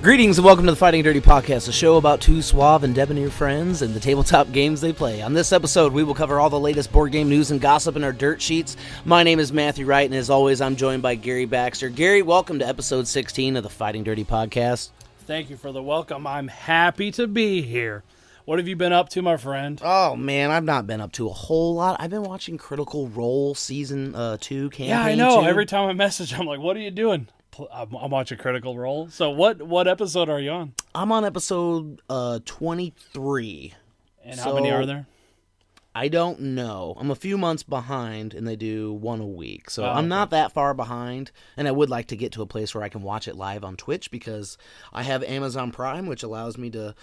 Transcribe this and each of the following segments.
Greetings and welcome to the Fighting Dirty Podcast, a show about two suave and debonair friends and the tabletop games they play. On this episode, we will cover all the latest board game news and gossip in our dirt sheets. My name is Matthew Wright, and as always, I'm joined by Gary Baxter. Gary, welcome to episode 16 of the Fighting Dirty Podcast. Thank you for the welcome. I'm happy to be here. What have you been up to, my friend? Oh, man, I've not been up to a whole lot. I've been watching Critical Role Season 2, Campaign 2. Yeah, I know. Every time I message, I'm like, what are you doing? I'm watching Critical Role. So what episode are you on? I'm on episode 23. And how many are there? I don't know. I'm a few months behind, and they do one a week. So I'm not that far behind, and I would like to get to a place where I can watch it live on Twitch because I have Amazon Prime, which allows me to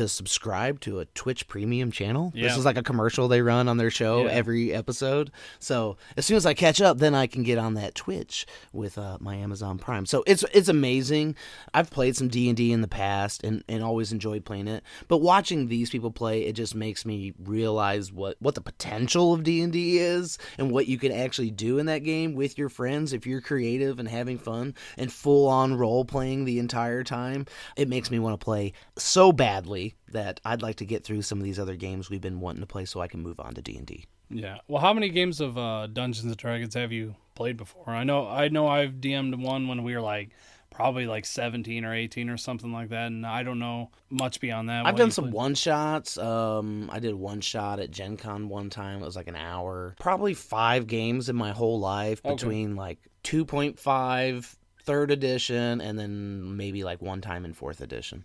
subscribe to a Twitch premium channel. Yeah. This is like a commercial they run on their show every episode. So as soon as I catch up, then I can get on that Twitch with my Amazon Prime. So it's amazing. I've played some D&D in the past and always enjoyed playing it. But watching these people play, it just makes me realize what the potential of D&D is and what you can actually do in that game with your friends if you're creative and having fun and full-on role-playing the entire time. It makes me want to play so badly that I'd like to get through some of these other games we've been wanting to play so I can move on to D&D. Yeah. Well, how many games of Dungeons & Dragons have you played before? I know I've DM'd one when we were probably 17 or 18 or something like that, and I don't know much beyond that. I've done some one-shots. I did one shot at Gen Con one time. It was like an hour. Probably 5 games in my whole life between 2.5, 3rd edition, and then maybe one time in 4th edition.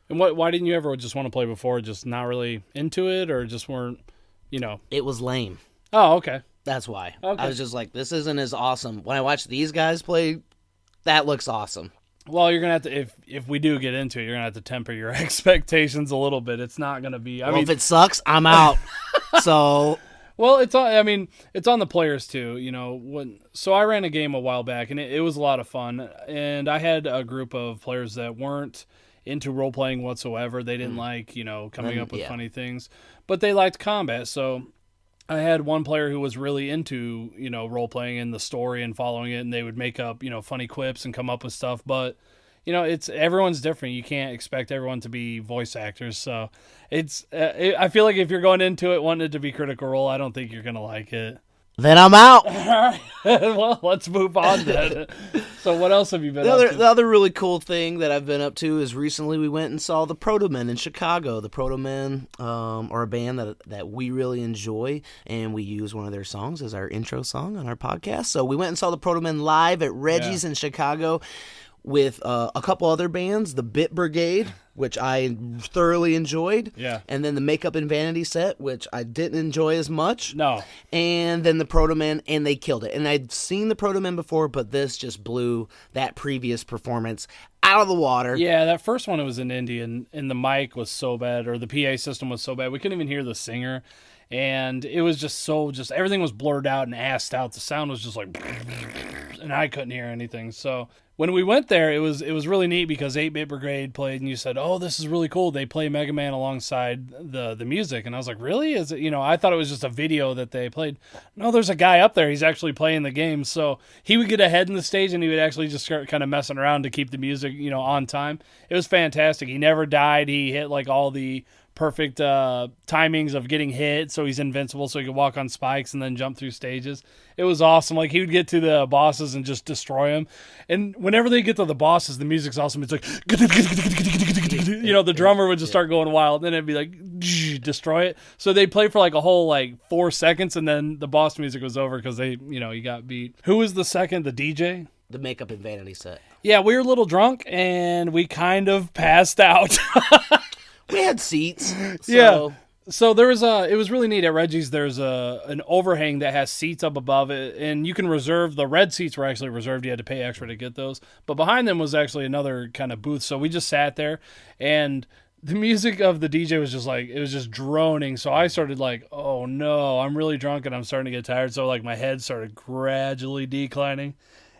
And why didn't you ever just want to play before? Just not really into it, or just weren't, It was lame. Oh, okay. That's why. Okay. I was just like, this isn't as awesome. When I watch these guys play, that looks awesome. Well, you're going to have to, if we do get into it, you're going to have to temper your expectations a little bit. It's not going to be, if it sucks, I'm out. So... Well, it's on the players too, so I ran a game a while back, and it was a lot of fun, and I had a group of players that weren't into role-playing whatsoever. They didn't coming up with funny things, but they liked combat. So I had one player who was really into, role-playing and the story and following it, and they would make up, funny quips and come up with stuff. But, everyone's different. You can't expect everyone to be voice actors. So I feel like if you're going into it wanting it to be Critical Role, I don't think you're going to like it. Then I'm out. All right. Well, let's move on then. So what else have you been up to? The other really cool thing that I've been up to is recently we went and saw the Proto-Men in Chicago. The Proto-Men are a band that we really enjoy, and we use one of their songs as our intro song on our podcast. So we went and saw the Proto-Men live at Reggie's in Chicago with a couple other bands, the Bit Brigade, which I thoroughly enjoyed. Yeah. And then the Makeup and Vanity Set, which I didn't enjoy as much. No. And then the Proto-Men, and they killed it. And I'd seen the Proto-Men before, but this just blew that previous performance out of the water. Yeah, that first one, it was in Indy, and the mic was so bad, or the PA system was so bad, we couldn't even hear the singer. And it was just everything was blurred out and assed out. The sound was just and I couldn't hear anything. So when we went there, it was really neat because 8-Bit Brigade played, and you said, "Oh, this is really cool." They play Mega Man alongside the music, and I was like, "Really? Is it?" I thought it was just a video that they played. No, there's a guy up there. He's actually playing the game. So he would get ahead in the stage, and he would actually just start kind of messing around to keep the music, on time. It was fantastic. He never died. He hit all the perfect timings of getting hit, so he's invincible, so he could walk on spikes and then jump through stages. It was awesome. He would get to the bosses and just destroy them. And whenever they get to the bosses, the music's awesome. It's the drummer would just start going wild, and then it'd be destroy it. So they played for a whole 4 seconds, and then the boss music was over because they, he got beat. Who was the second? The DJ? The Makeup and Vanity Set. Yeah, we were a little drunk, and we kind of passed out. We had seats. So. Yeah. So there was it was really neat at Reggie's. There's an overhang that has seats up above it, and you can reserve. The red seats were actually reserved. You had to pay extra to get those. But behind them was actually another kind of booth. So we just sat there, and the music of the DJ was just it was just droning. So I started oh no, I'm really drunk and I'm starting to get tired. So my head started gradually declining.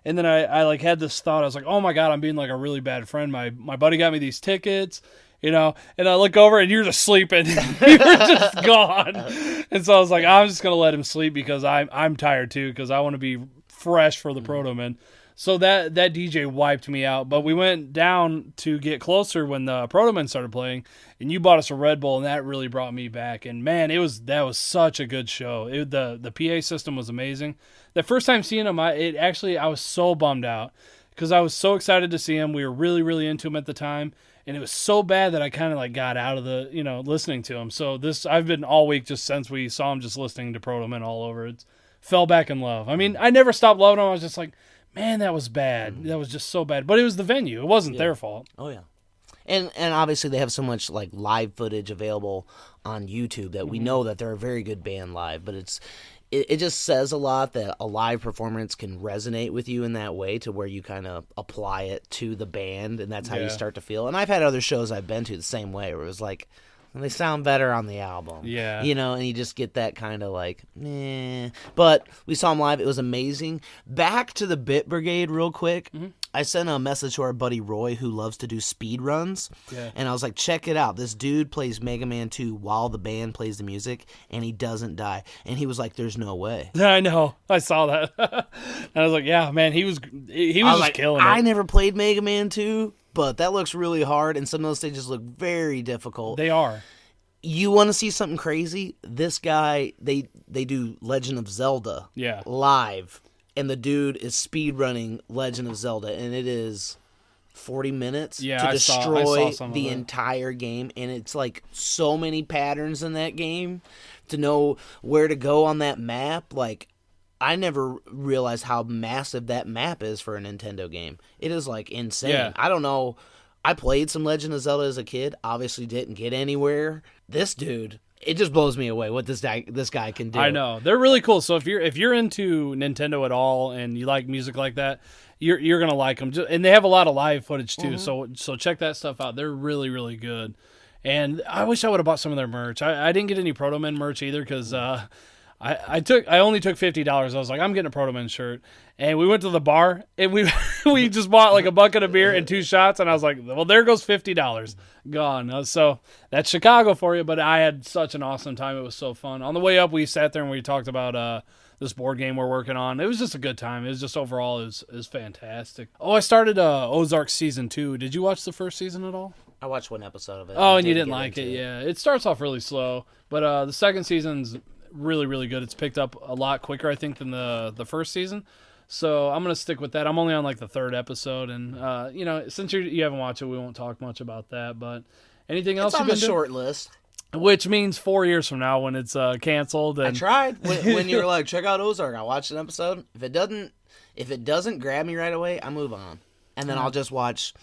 And then I had this thought. I was like, oh my God, I'm being a really bad friend. My buddy got me these tickets. And I look over and you're just sleeping. You're just gone. And so I was like, I'm just going to let him sleep because I'm tired too, because I want to be fresh for the Proto-Men. So that DJ wiped me out. But we went down to get closer when the Proto Men started playing, and you bought us a Red Bull, and that really brought me back. And man, that was such a good show. The PA system was amazing. The first time seeing him, I was so bummed out because I was so excited to see him. We were really, really into him at the time. And it was so bad that I kind of like got out of the, listening to him. So I've been all week just since we saw him just listening to Proto Men all over. It fell back in love. I mean, I never stopped loving him. I was just like, man, that was bad. That was just so bad. But it was the venue. It wasn't their fault. Oh, yeah. And obviously they have so much like live footage available on YouTube that we know that they're a very good band live. But it just says a lot that a live performance can resonate with you in that way to where you kind of apply it to the band, and that's how you start to feel. And I've had other shows I've been to the same way where it was like, they sound better on the album. Yeah. And you just get that kind of like, meh. But we saw him live. It was amazing. Back to the Bit Brigade real quick. I sent a message to our buddy Roy, who loves to do speed runs. Yeah. And I was like, check it out. This dude plays Mega Man 2 while the band plays the music, and he doesn't die. And he was like, there's no way. I know. I saw that. And I was like, yeah, man, he was just like, killing it. I never played Mega Man 2. But that looks really hard, and some of those stages look very difficult. They are. You want to see something crazy? This guy, they do Legend of Zelda live, and the dude is speedrunning Legend of Zelda, and it is 40 minutes to destroy the entire game, and it's like so many patterns in that game to know where to go on that map. Like, I never realized how massive that map is for a Nintendo game. It is, like, insane. Yeah. I don't know. I played some Legend of Zelda as a kid. Obviously didn't get anywhere. This dude, it just blows me away what this guy can do. I know. They're really cool. So if you're into Nintendo at all and you like music like that, you're going to like them. And they have a lot of live footage, too. So check that stuff out. They're really, really good. And I wish I would have bought some of their merch. I didn't get any Proto Men merch either because... I only took $50. I was like, I'm getting a Proto Men shirt. And we went to the bar and we just bought like a bucket of beer and 2 shots, and I was like, well, there goes $50. Gone. So that's Chicago for you, but I had such an awesome time. It was so fun. On the way up, we sat there and we talked about this board game we're working on. It was just a good time. It was just overall it was fantastic. Oh, I started Ozark season 2. Did you watch the first season at all? I watched one episode of it. Oh, and you didn't like it. Yeah. It starts off really slow, but the second season's really, really good. It's picked up a lot quicker, I think, than the first season. So I'm going to stick with that. I'm only on like the 3rd episode. And, since you haven't watched it, we won't talk much about that. But anything else you've been doing? It's on the short list. Which means 4 years from now when it's canceled. And... I tried. When you were like, check out Ozark, I watched an episode. If it doesn't grab me right away, I move on. And then I'll just watch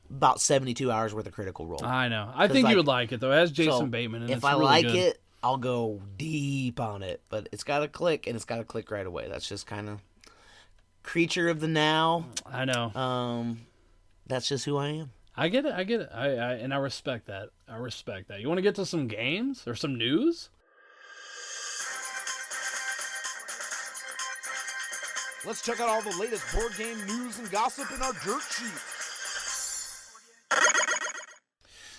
about 72 hours worth of Critical Role. I know. I think you would like it, though. It has Jason Bateman. And if I like it, I'll go deep on it, but it's got to click, and it's got to click right away. That's just kind of creature of the now. I know. That's just who I am. I get it. And I respect that. You want to get to some games or some news? Let's check out all the latest board game news and gossip in our dirt sheet.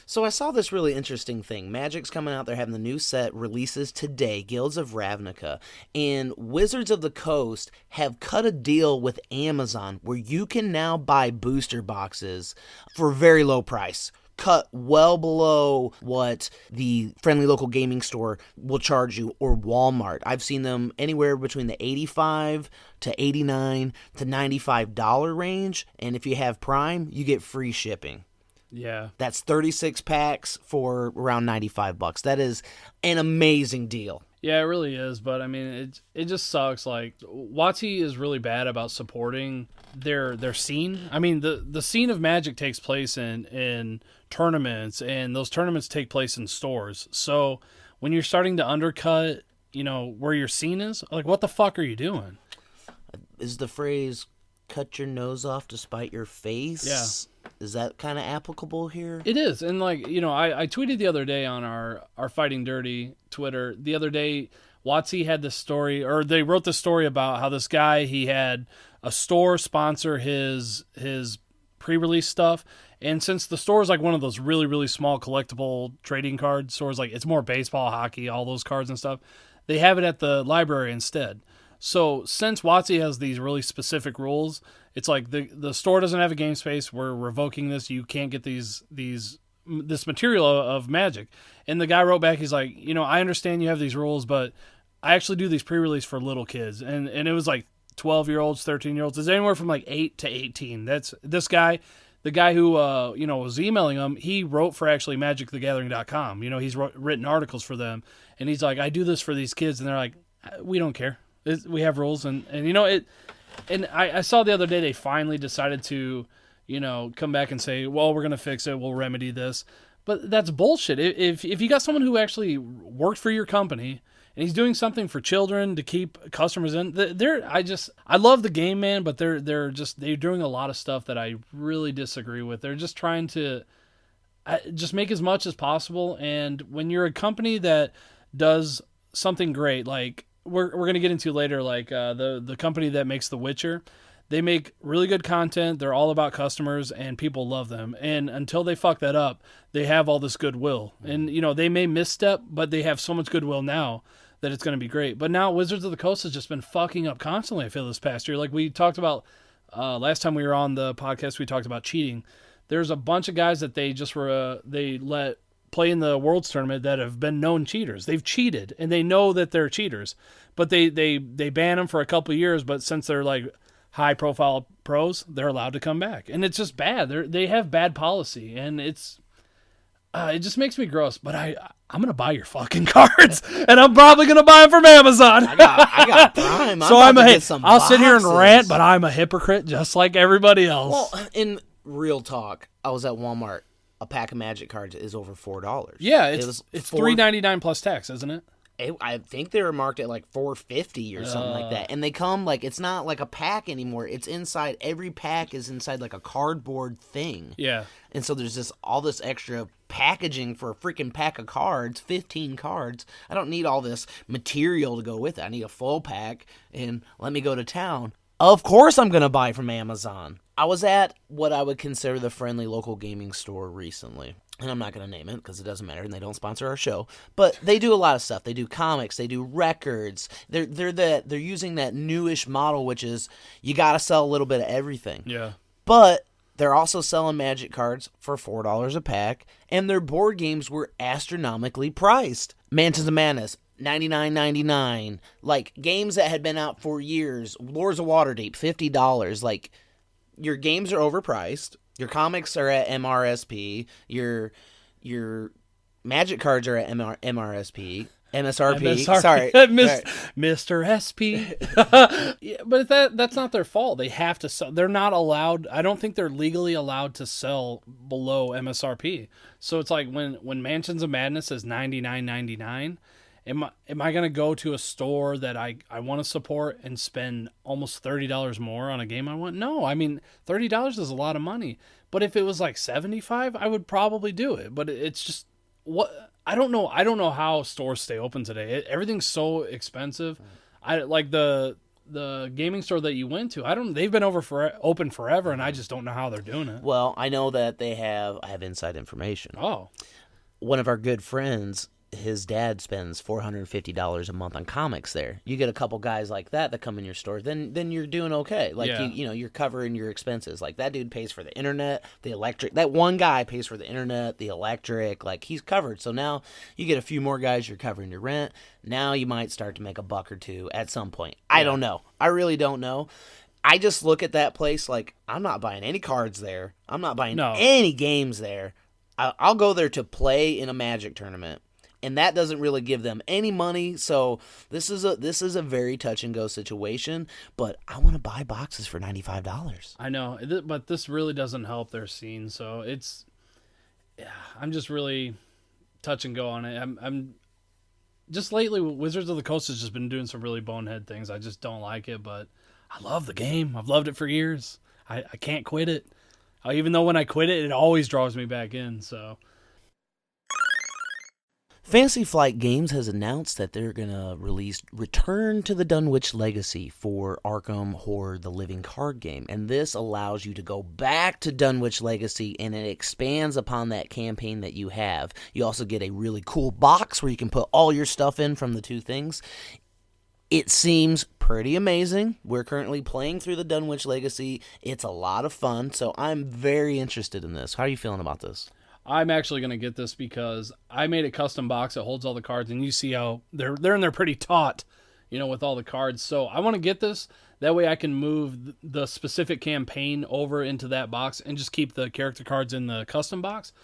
So I saw this really interesting thing. Magic's coming out. They're having the new set releases today, Guilds of Ravnica. And Wizards of the Coast have cut a deal with Amazon where you can now buy booster boxes for a very low price. Cut well below what the friendly local gaming store will charge you, or Walmart. I've seen them anywhere between the $85 to $89 to $95 range. And if you have Prime, you get free shipping. Yeah. That's 36 packs for around $95. That is an amazing deal. Yeah, it really is. But, I mean, it just sucks. Like, WotC is really bad about supporting their scene. I mean, the scene of Magic takes place in tournaments, and those tournaments take place in stores. So when you're starting to undercut, where your scene is, like, what the fuck are you doing? Is the phrase, cut your nose off to spite your face? Yeah. Is that kind of applicable here? It is. And I tweeted the other day on our Fighting Dirty Twitter. The other day, WotC had this story, or they wrote this story about how this guy, he had a store sponsor his pre-release stuff. And since the store is like one of those really, really small collectible trading card stores, like it's more baseball, hockey, all those cards and stuff, they have it at the library instead. So since WotC has these really specific rules, It's like the store doesn't have a game space. We're revoking this. You can't get this material of Magic. And the guy wrote back, he's like, I understand you have these rules, but I actually do these pre-release for little kids. And it was like 12-year-olds, 13-year-olds. It's anywhere from like 8 to 18. That's this guy. The guy who was emailing him, he wrote for actually MagicTheGathering.com. He's written articles for them, and he's like, I do this for these kids, and they're like, we don't care. We have rules, and it. And I saw the other day they finally decided to, come back and say, well, we're gonna fix it, we'll remedy this, but that's bullshit. If you got someone who actually worked for your company and he's doing something for children to keep customers in. I love the game, man, but they're doing a lot of stuff that I really disagree with. They're just trying to just make as much as possible. And when you're a company that does something great, like we're going to get into later, like the company that makes The Witcher, they make really good content. They're all about customers, and people love them. And until they fuck that up, they have all this goodwill. And, they may misstep, but they have so much goodwill now that it's going to be great. But now Wizards of the Coast has just been fucking up constantly, I feel, this past year. Like we talked about last time we were on the podcast, we talked about cheating. There's a bunch of guys that they just were they let play in the Worlds tournament that have been known cheaters. They've cheated, and they know that they're cheaters. But they ban them for a couple of years, but since they're like high-profile pros, they're allowed to come back. And it's just bad. They have bad policy, and it just makes me gross. But I'm going to buy your fucking cards, and I'm probably going to buy them from Amazon. I got Prime. So I'll sit here and rant, but I'm a hypocrite just like everybody else. Well, in real talk, I was at Walmart. A pack of Magic cards is over $4. Yeah, it's $3.99 plus tax, isn't it? I think they were marked at like $4.50 or something like that. And they come like, it's not like a pack anymore. It's inside, every pack is inside like a cardboard thing. Yeah. And so there's all this extra packaging for a freaking pack of cards, 15 cards. I don't need all this material to go with it. I need a full pack, and let me go to town. Of course I'm going to buy from Amazon. I was at what I would consider the friendly local gaming store recently. And I'm not going to name it because it doesn't matter and they don't sponsor our show. But they do a lot of stuff. They do comics. They do records. They're using that newish model, which is you got to sell a little bit of everything. Yeah. But they're also selling Magic cards for $4 a pack. And their board games were astronomically priced. Mansions of Madness, $99.99. Like games that had been out for years. Lords of Waterdeep, $50. Like your games are overpriced. Your comics are at MRSP. Your Magic cards are at MRSP. MSRP. Sorry. Mr. SP. Yeah, but that's not their fault. They have to sell. They're not allowed. I don't think they're legally allowed to sell below MSRP. So it's like when Mansions of Madness is $99.99, am I going to go to a store that I want to support and spend almost $30 more on a game I want? No, I mean, $30 is a lot of money. But if it was like $75, I would probably do it. But it's just what I don't know. I don't know how stores stay open today. Everything's so expensive. I like the gaming store that you went to. They've been open forever, and I just don't know how they're doing it. Well, I know that I have inside information. Oh, one of our good friends, his dad spends $450 a month on comics there. You get a couple guys like that come in your store, then you're doing okay. Like yeah. you're covering your expenses. Like that dude pays for the internet, the electric. That one guy pays for the internet, the electric. Like he's covered. So now you get a few more guys, you're covering your rent. Now you might start to make a buck or two at some point. Yeah. I don't know. I really don't know. I just look at that place like I'm not buying any cards there. I'm not buying any games there. I'll go there to play in a Magic tournament. And that doesn't really give them any money, so this is a very touch and go situation. But I want to buy boxes for $95. I know, but this really doesn't help their scene. So I'm just really touch and go on it. I'm just lately Wizards of the Coast has just been doing some really bonehead things. I just don't like it, but I love the game. I've loved it for years. I can't quit it. Even though when I quit it, it always draws me back in. So. Fantasy Flight Games has announced that they're going to release Return to the Dunwich Legacy for Arkham Horror, the living card game. And this allows you to go back to Dunwich Legacy, and it expands upon that campaign that you have. You also get a really cool box where you can put all your stuff in from the two things. It seems pretty amazing. We're currently playing through the Dunwich Legacy. It's a lot of fun, so I'm very interested in this. How are you feeling about this? I'm actually going to get this because I made a custom box that holds all the cards, and you see how they're in there pretty taut, with all the cards. So I want to get this. That way I can move the specific campaign over into that box and just keep the character cards in the custom box.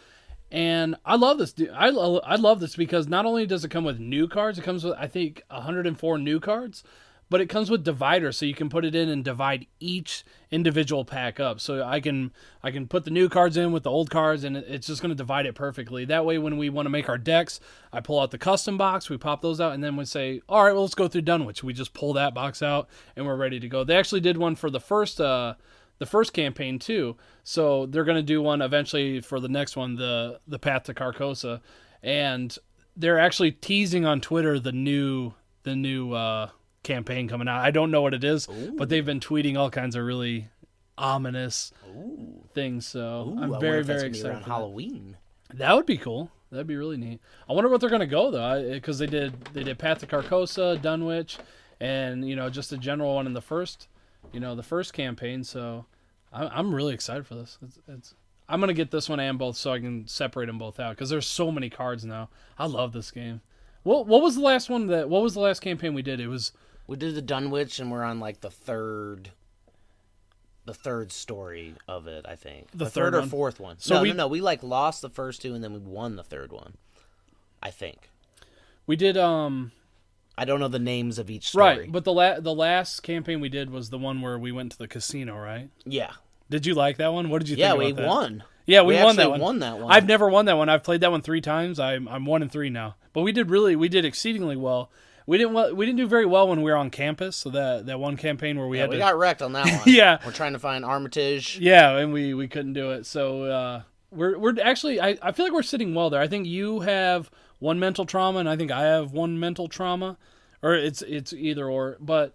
And I love this. I love this because not only does it come with new cards, it comes with, I think, 104 new cards, but it comes with dividers, so you can put it in and divide each individual pack up. So I can put the new cards in with the old cards, and it's just going to divide it perfectly. That way, when we want to make our decks, I pull out the custom box, we pop those out, and then we say, all right, well, let's go through Dunwich. We just pull that box out, and we're ready to go. They actually did one for the first campaign too, so they're going to do one eventually for the next one, the Path to Carcosa, and they're actually teasing on Twitter the new campaign coming out. I don't know what it is, but they've been tweeting all kinds of really ominous things. So I'm very, very excited. Around Halloween. That would be cool. That'd be really neat. I wonder what they're gonna go though, because they did Path to Carcosa, Dunwich, and just a general one in the first campaign. So I'm really excited for this. I'm gonna get this one and both so I can separate them both out because there's so many cards now. I love this game. What was the last one what was the last campaign we did? We did the Dunwich, and we're on like the third story of it, I think. The third or fourth one. So no, we like lost the first two, and then we won the third one, I think. We did. I don't know the names of each story. Right, but the last campaign we did was the one where we went to the casino, right? Yeah. Did you like that one? What did you think about that? Yeah, we won. Yeah, we won that one. Won that one. I've never won that one. I've played that one 3 times. I'm 1-3 now. But we did exceedingly well. We didn't do very well when we were on campus. So that one campaign where we got wrecked on that one. Yeah, we're trying to find Armitage. Yeah, and we couldn't do it. So we're actually I feel like we're sitting well there. I think you have 1 mental trauma, and I think I have 1 mental trauma, or it's either or. But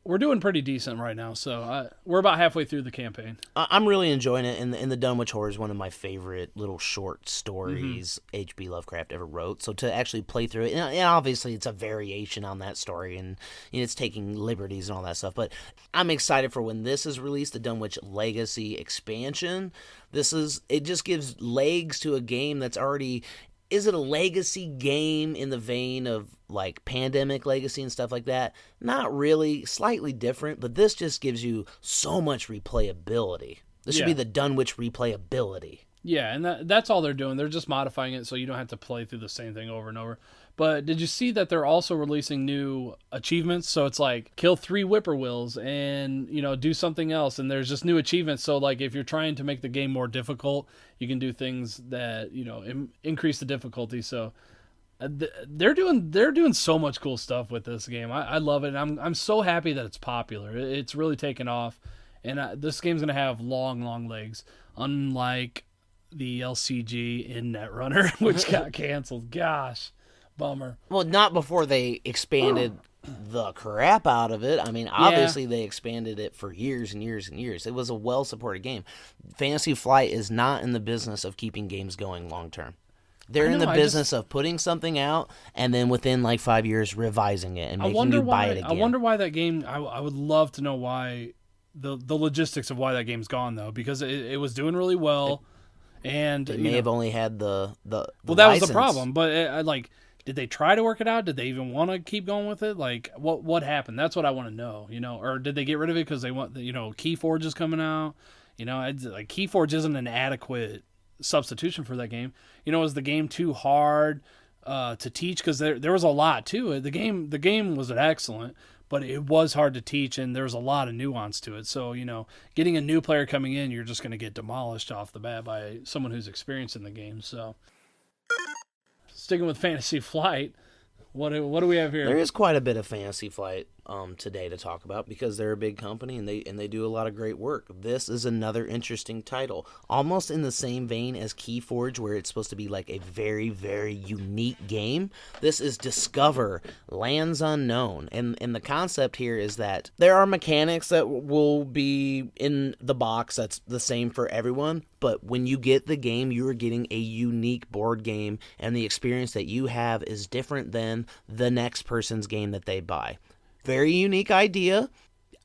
we're doing pretty decent right now. So we're about halfway through the campaign. I'm really enjoying it. And the Dunwich Horror is one of my favorite little short stories H.P. Lovecraft ever wrote. So to actually play through it, and obviously it's a variation on that story, and it's taking liberties and all that stuff. But I'm excited for when this is released, the Dunwich Legacy expansion. It just gives legs to a game that's already. Is it a legacy game in the vein of like Pandemic Legacy and stuff like that? Not really, slightly different, but this just gives you so much replayability. This should be the Dunwich replayability. Yeah, and that's all they're doing. They're just modifying it so you don't have to play through the same thing over and over. But did you see that they're also releasing new achievements? So it's like kill 3 whippoorwills and, do something else. And there's just new achievements. So like if you're trying to make the game more difficult, you can do things that, increase the difficulty. So they're doing so much cool stuff with this game. I love it. And I'm so happy that it's popular. It's really taken off. And this game's going to have long, long legs. Unlike the LCG in Netrunner, which got canceled. Gosh. Bummer. Well, not before they expanded the crap out of it. I mean, obviously they expanded it for years and years and years. It was a well-supported game. Fantasy Flight is not in the business of keeping games going long-term. They're in the business of putting something out and then within like 5 years revising it and making you buy it again. I wonder why that game, I would love to know why, the logistics of why that game's gone though, because it was doing really well. And they may have only had the well, that license. Was the problem, but did they try to work it out? Did they even want to keep going with it? Like, what happened? That's what I want to know, Or did they get rid of it because they want, Keyforge is coming out? Like Keyforge isn't an adequate substitution for that game. Was the game too hard to teach? Because there was a lot to it. The game was excellent, but it was hard to teach, and there's a lot of nuance to it. So, getting a new player coming in, you're just going to get demolished off the bat by someone who's experienced in the game. So. Sticking with Fantasy Flight, what do we have here? There is quite a bit of Fantasy Flight today to talk about because they're a big company and they do a lot of great work. This is another interesting title, almost in the same vein as Keyforge, where it's supposed to be like a very, very unique game. This is Discover Lands Unknown, and the concept here is that there are mechanics that will be in the box that's the same for everyone, but when you get the game, you are getting a unique board game, and the experience that you have is different than the next person's game that they buy. Very unique idea.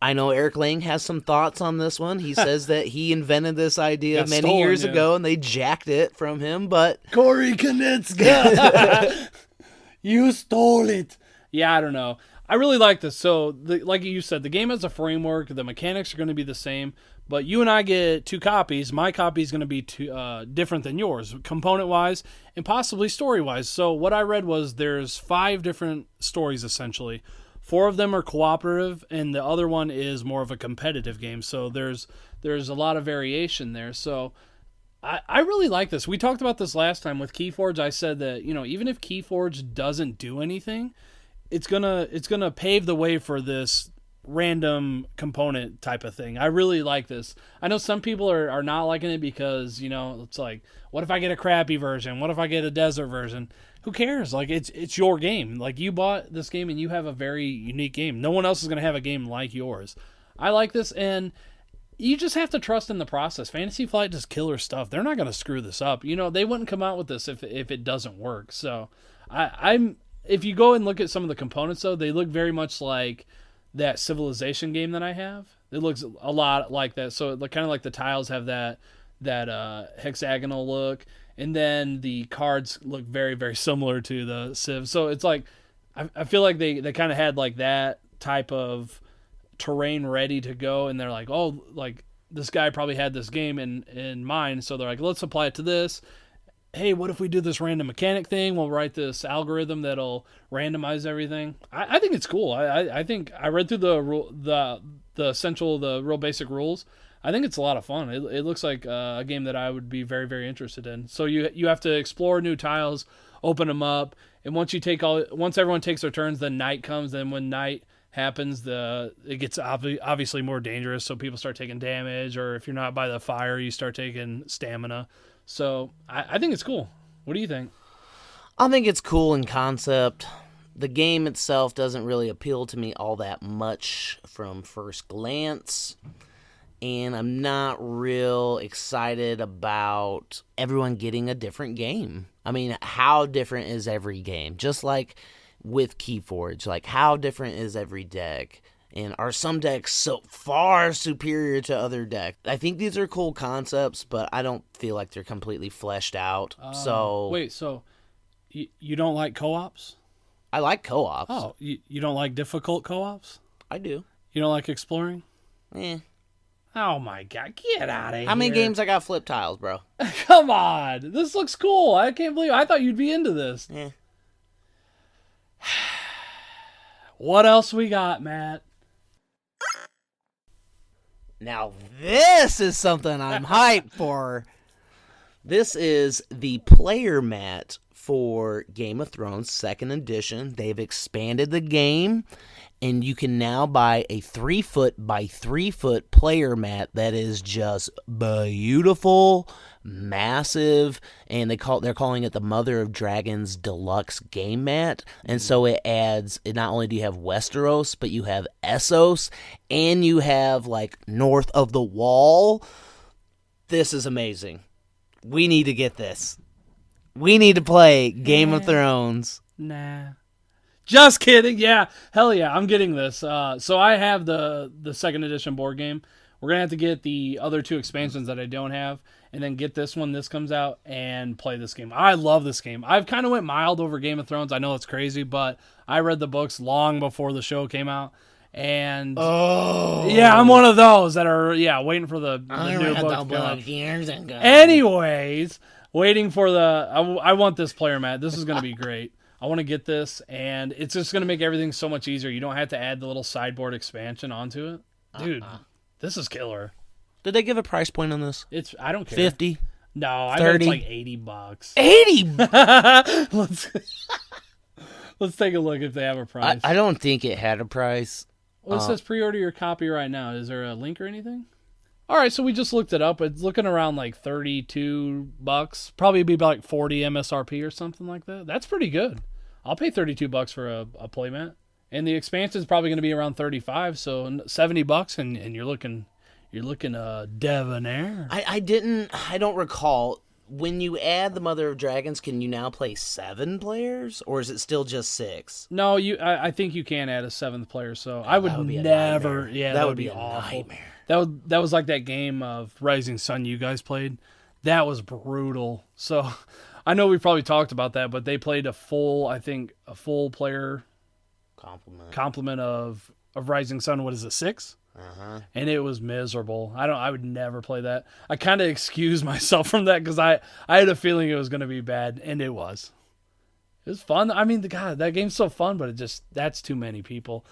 I know Eric Lang has some thoughts on this one. He says that he invented this idea many years ago and they jacked it from him, but... Corey Konitzka! You stole it! Yeah, I don't know. I really like this. So, like you said, the game has a framework. The mechanics are going to be the same. But you and I get 2 copies. My copy is going to be different than yours, component-wise and possibly story-wise. So what I read was there's 5 different stories, essentially. 4 of them are cooperative, and the other one is more of a competitive game. So there's a lot of variation there. So I really like this. We talked about this last time with Keyforge. I said that, even if Keyforge doesn't do anything, it's gonna pave the way for this random component type of thing. I really like this. I know some people are not liking it because, it's like, what if I get a crappy version? What if I get a desert version? Who cares? Like, it's your game. Like, you bought this game and you have a very unique game. No one else is going to have a game like yours. I like this, and you just have to trust in the process. Fantasy Flight does killer stuff. They're not going to screw this up. They wouldn't come out with this if it doesn't work. So, if you go and look at some of the components, though, they look very much like that Civilization game that I have. It looks a lot like that. So, kind of like the tiles have that hexagonal look. And then the cards look very, very similar to the Civ. So it's like, I feel like they kind of had like that type of terrain ready to go. And they're like, oh, like this guy probably had this game in mind. So they're like, let's apply it to this. Hey, what if we do this random mechanic thing? We'll write this algorithm that'll randomize everything. I think it's cool. I think I read through the real basic rules. I think it's a lot of fun. It looks like a game that I would be very, very interested in. So you have to explore new tiles, open them up, and once everyone takes their turns, then night comes. Then when night happens, it gets obviously more dangerous. So people start taking damage, or if you're not by the fire, you start taking stamina. So I think it's cool. What do you think? I think it's cool in concept. The game itself doesn't really appeal to me all that much from first glance. And I'm not real excited about everyone getting a different game. I mean, how different is every game? Just like with Keyforge, like how different is every deck? And are some decks so far superior to other decks? I think these are cool concepts, but I don't feel like they're completely fleshed out. Wait, so you don't like co-ops? I like co-ops. Oh, you don't like difficult co-ops? I do. You don't like exploring? Oh my god, get out of here. How many games I got flip tiles, bro? Come on. This looks cool. I can't believe I thought you'd be into this. What else we got, Matt? Now this is something I'm hyped for. This is the player mat for Game of Thrones 2nd edition. They've expanded the game, and you can now buy a 3-foot by 3-foot player mat that is just beautiful, massive, and they're calling it the Mother of Dragons Deluxe Game Mat. And so it not only do you have Westeros, but you have Essos, and you have like North of the Wall. This is amazing. We need to get this. We need to play Game of Thrones. Nah. Just kidding. Yeah. Hell yeah. I'm getting this. So I have the 2nd edition board game. We're going to have to get the other 2 expansions that I don't have, and then get this one. This comes out and play this game. I love this game. I've kind of went mild over Game of Thrones. I know it's crazy, but I read the books long before the show came out. And yeah, I'm one of those that are waiting for the new book. Anyways, waiting for I want this player mat. This is going to be great. I want to get this, and it's just going to make everything so much easier. You don't have to add the little sideboard expansion onto it. Dude, this is killer. Did they give a price point on this? I don't care. 50? No, I bet it's like $80. 80? Let's take a look if they have a price. I don't think it had a price. Well, it says pre-order your copy right now. Is there a link or anything? All right, so we just looked it up. It's looking around like $32. Probably be about like 40 MSRP or something like that. That's pretty good. I'll pay $32 for a playmat. And the expansion is probably going to be around $35, so $70, and you're looking debonair. I don't recall. when you add the Mother of Dragons, can you now play 7 players, or is it still just 6? No, I think you can add a 7th player. So I would be a never. nightmare. Yeah, That would be be a awful. nightmare. That was like that game of Rising Sun you guys played. That was brutal. So I know we probably talked about that, but they played a full player complement of Rising Sun. What is it, 6? And it was miserable. I would never play that. I kind of excused myself from that because I had a feeling it was going to be bad, and it was. It was fun. I mean, God, that game's so fun, but that's too many people.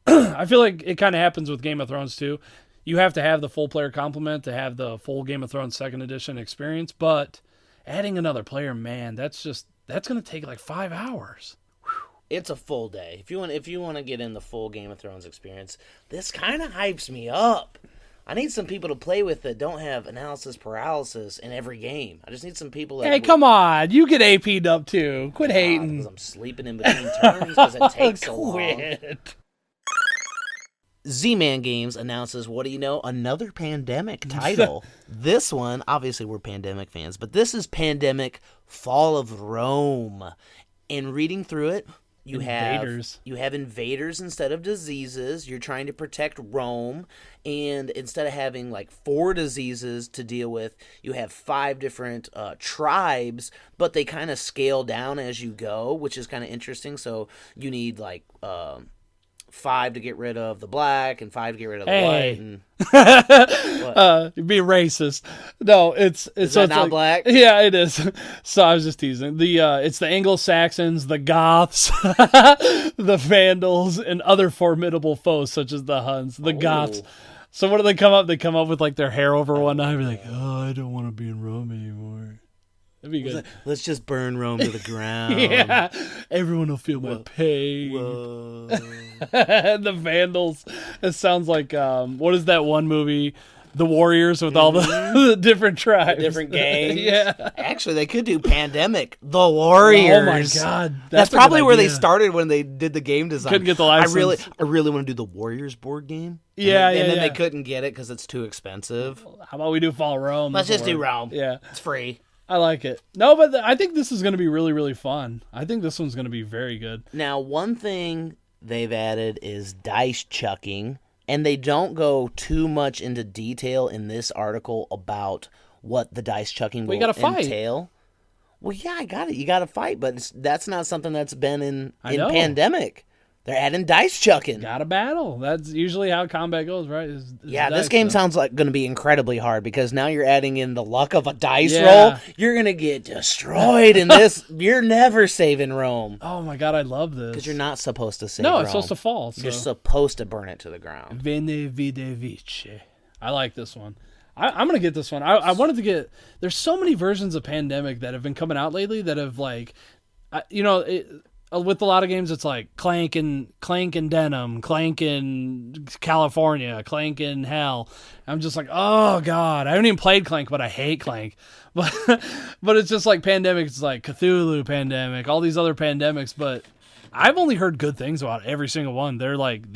I feel like it kind of happens with Game of Thrones too. You have to have the full player complement to have the full Game of Thrones 2nd edition experience, but adding another player, man, that's going to take like 5 hours. It's a full day. If you want to get in the full Game of Thrones experience, this kind of hypes me up. I need some people to play with that don't have analysis paralysis in every game. I just need some people that... Hey, come on. You get AP'd up too. Quit hating. Because I'm sleeping in between turns because it takes so long. Z-Man Games announces, what do you know, another Pandemic title. This one, obviously we're Pandemic fans, but this is Pandemic Fall of Rome. And reading through it, you have invaders instead of diseases. You're trying to protect Rome, and instead of having like 4 diseases to deal with, you have 5 different tribes, but they kind of scale down as you go, which is kind of interesting. So you need like 5 to get rid of the black and 5 to get rid of the white. And you're being racist. No, it's that not like, black? Yeah, it is. So I was just teasing. It's the Anglo-Saxons, the Goths, the Vandals, and other formidable foes such as the Huns, the Goths. So what do they come up? They come up with like their hair over one eye, and be like, "Oh, I don't want to be in Rome anymore." That'd be good. Let's just burn Rome to the ground. Yeah, everyone will feel my pain. Whoa. The Vandals. It sounds like what is that one movie, The Warriors, with all the different tribes, different gangs. Yeah, actually, they could do Pandemic, The Warriors. Oh my God, that's probably where they started when they did the game design. Couldn't get the license. I really want to do the Warriors board game. Yeah, and then they couldn't get it because it's too expensive. How about we do Fall Rome? Let's just do Rome. Yeah, it's free. I like it. No, but I think this is going to be really, really fun. I think this one's going to be very good. Now, one thing they've added is dice chucking, and they don't go too much into detail in this article about what the dice chucking will entail. Well, yeah, I got it. You got to fight, but that's not something that's been in Pandemic. They're adding dice chucking. Got to battle. That's usually how combat goes, right? This game sounds like going to be incredibly hard because now you're adding in the luck of a dice roll. You're going to get destroyed in this. You're never saving Rome. Oh my God, I love this. Because you're not supposed to save Rome. No, it's supposed to fall. So. You're supposed to burn it to the ground. Veni vide vici. I like this one. I'm going to get this one. I wanted to get... There's so many versions of Pandemic that have been coming out lately that have like... with a lot of games, it's like Clank and Denim, Clank in California, Clank in Hell. I'm just like, oh God, I haven't even played Clank, but I hate Clank. But it's just like Pandemic. It's like Cthulhu Pandemic, all these other pandemics. But I've only heard good things about every single one. They're like,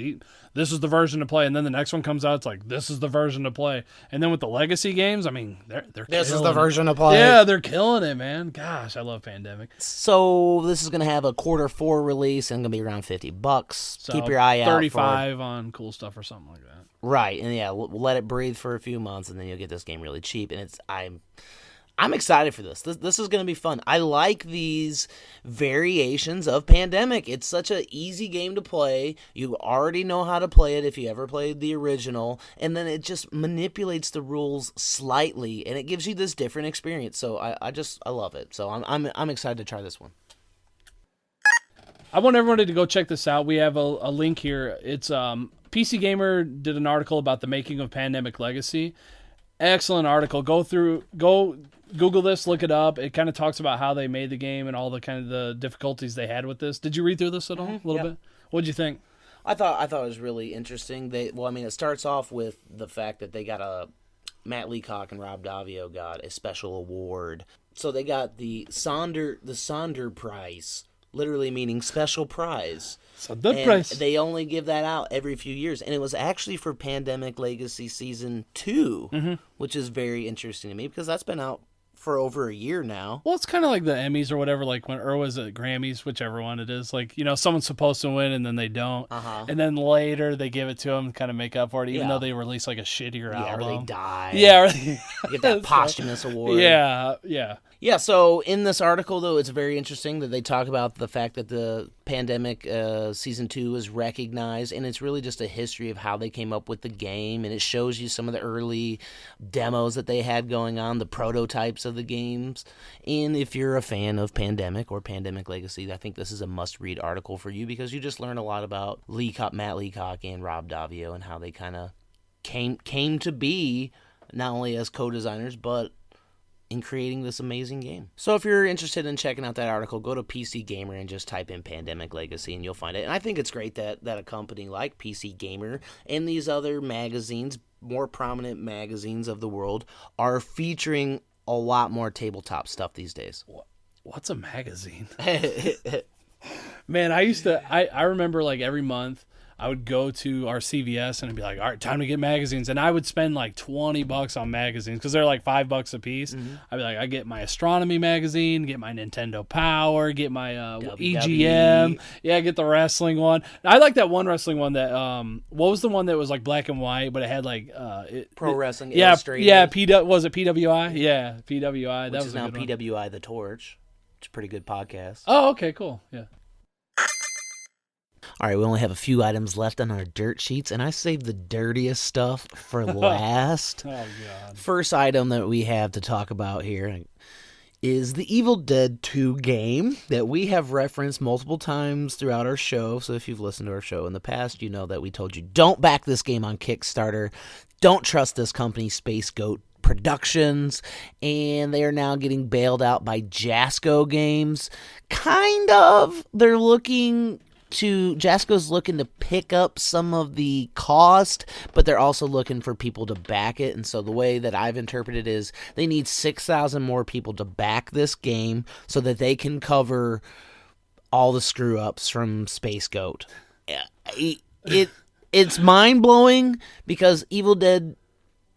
this is the version to play, and then the next one comes out. It's like, this is the version to play. And then with the legacy games, I mean, they're this is the version to play. Yeah, they're killing it, man. Gosh, I love Pandemic. So this is going to have a Q4 release and going to be around $50. So keep your eye out. 35 on cool stuff or something like that. Right, and yeah, we'll let it breathe for a few months, and then you'll get this game really cheap. And I'm excited for this. This is going to be fun. I like these variations of Pandemic. It's such an easy game to play. You already know how to play it if you ever played the original, and then it just manipulates the rules slightly, and it gives you this different experience. So I love it. So I'm excited to try this one. I want everybody to go check this out. We have a link here. It's PC Gamer did an article about the making of Pandemic Legacy. Excellent article. Go Google this, look it up. It kind of talks about how they made the game and all the kind of the difficulties they had with this. Did you read through this at all? A little bit? What'd you think? I thought it was really interesting. It starts off with the fact that they got Matt Leacock and Rob Davio got a special award. So they got the Sonder Prize, literally meaning special prize. Prize. They only give that out every few years. And it was actually for Pandemic Legacy Season 2, which is very interesting to me because that's been out for over a year now. Well, it's kind of like the Emmys or whatever, like or was it Grammys, whichever one it is. Like, someone's supposed to win and then they don't. And then later they give it to them, kind of make up for it, even though they release like a shittier album. Or they die. Yeah. Get that posthumous award. Yeah. Yeah, so in this article, though, it's very interesting that they talk about the fact that the Pandemic Season 2 is recognized, and it's really just a history of how they came up with the game, and it shows you some of the early demos that they had going on, the prototypes of the games. And if you're a fan of Pandemic or Pandemic Legacy, I think this is a must-read article for you because you just learn a lot about Matt Leacock and Rob Daviau and how they kind of came to be not only as co-designers, but in creating this amazing game. So if you're interested in checking out that article, go to PC Gamer and just type in Pandemic Legacy and you'll find it. And I think it's great that a company like PC Gamer and these other magazines, more prominent magazines of the world, are featuring a lot more tabletop stuff these days. What's a magazine? Man, I remember like every month I would go to our CVS and it'd be like, all right, time to get magazines. And I would spend like $20 on magazines because they're like $5 a piece. I'd be like, I get my astronomy magazine, get my Nintendo Power, get my EGM. Yeah, get the wrestling one. I like that one wrestling one that, what was the one that was like black and white, but it had like, Pro Wrestling Illustrated. Illustrated. Was it PWI? Yeah, PWI. Which is now PWI The Torch. It's a pretty good podcast. Oh, okay, cool. Yeah. All right, we only have a few items left on our dirt sheets, and I saved the dirtiest stuff for last. Oh, God. First item that we have to talk about here is the Evil Dead 2 game that we have referenced multiple times throughout our show. So if you've listened to our show in the past, you know that we told you don't back this game on Kickstarter. Don't trust this company, Space Goat Productions, and they are now getting bailed out by Jasco Games. Kind of. Jasco's looking to pick up some of the cost, but they're also looking for people to back it. And so the way that I've interpreted it is they need 6,000 more people to back this game so that they can cover all the screw-ups from Space Goat. It's mind-blowing because Evil Dead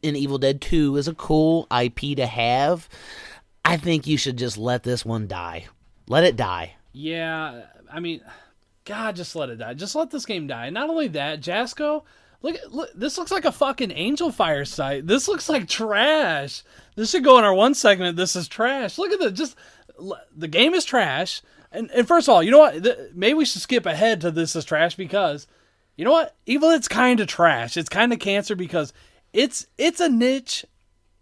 and Evil Dead 2 is a cool IP to have. I think you should just let this one die. Let it die. Yeah, I mean, God, just let it die. Just let this game die. And not only that, Jasco, look, this looks like a fucking Angel Fire site. This looks like trash. This should go in our one segment. This is trash. Look at the game is trash. And first of all, you know what? Maybe we should skip ahead to this is trash because, you know what? Evil Dead's kind of trash. It's kind of cancer because it's a niche.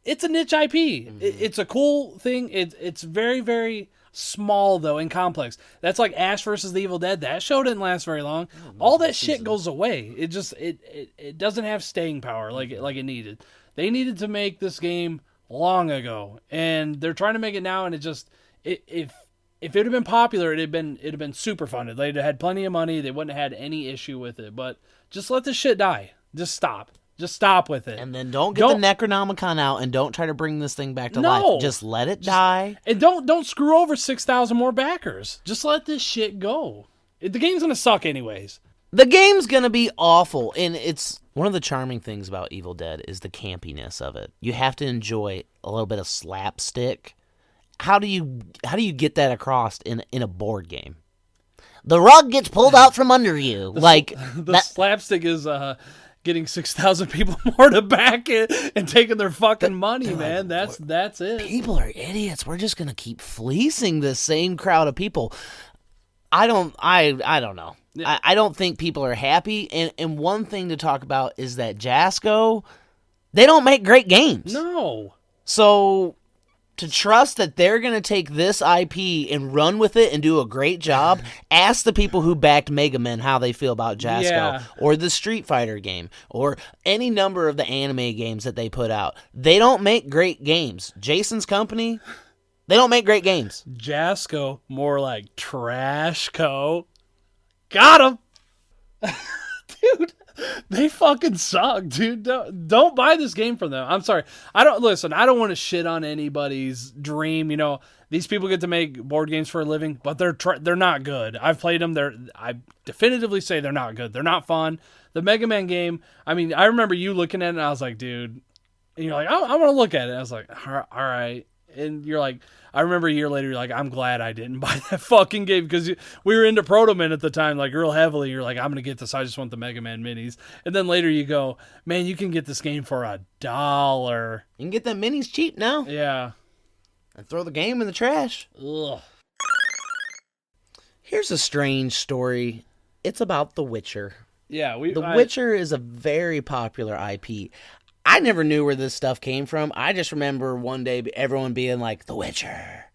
It's a niche IP. Mm-hmm. It's a cool thing. It's very, very small though and complex. That's like Ash versus the Evil Dead. That show didn't last very long. All that shit goes away. It just it doesn't have staying power like it needed. They needed to make this game long ago, and they're trying to make it now. And if it had been popular, it'd have been super funded. They'd have had plenty of money. They wouldn't have had any issue with it. But just let this shit die. Just stop. Just stop with it. And then don't get the Necronomicon out and don't try to bring this thing back to life. Just let it die. And don't screw over 6,000 more backers. Just let this shit go. The game's going to suck anyways. The game's going to be awful. And it's one of the charming things about Evil Dead is the campiness of it. You have to enjoy a little bit of slapstick. How do you get that across in a board game? The rug gets pulled out from under you. The slapstick is getting 6,000 people more to back it and taking their fucking money, man. That's it. People are idiots. We're just gonna keep fleecing this same crowd of people. I don't know. Yeah. I don't think people are happy. And one thing to talk about is that Jasco, they don't make great games. No. So to trust that they're going to take this IP and run with it and do a great job, ask the people who backed Mega Man how they feel about Jasco or the Street Fighter game or any number of the anime games that they put out. They don't make great games. Jason's company, they don't make great games. Jasco, more like Trashco. Got him. Dude. They fucking suck, dude. Don't buy this game from them. I'm sorry. I don't want to shit on anybody's dream. You know, these people get to make board games for a living, but they're not good. I've played them. I definitively say they're not good. They're not fun. The Mega Man game, I mean, I remember you looking at it and I was like, dude, and you're like, I want to look at it. I was like, all right. And you're like, I remember a year later, you're like, I'm glad I didn't buy that fucking game because we were into Proto Man at the time, like real heavily. You're like, I'm going to get this. I just want the Mega Man minis. And then later you go, man, you can get this game for $1. You can get them minis cheap now. Yeah. And throw the game in the trash. Ugh. Here's a strange story. It's about The Witcher. Yeah. The Witcher is a very popular IP. I never knew where this stuff came from. I just remember one day everyone being like, The Witcher,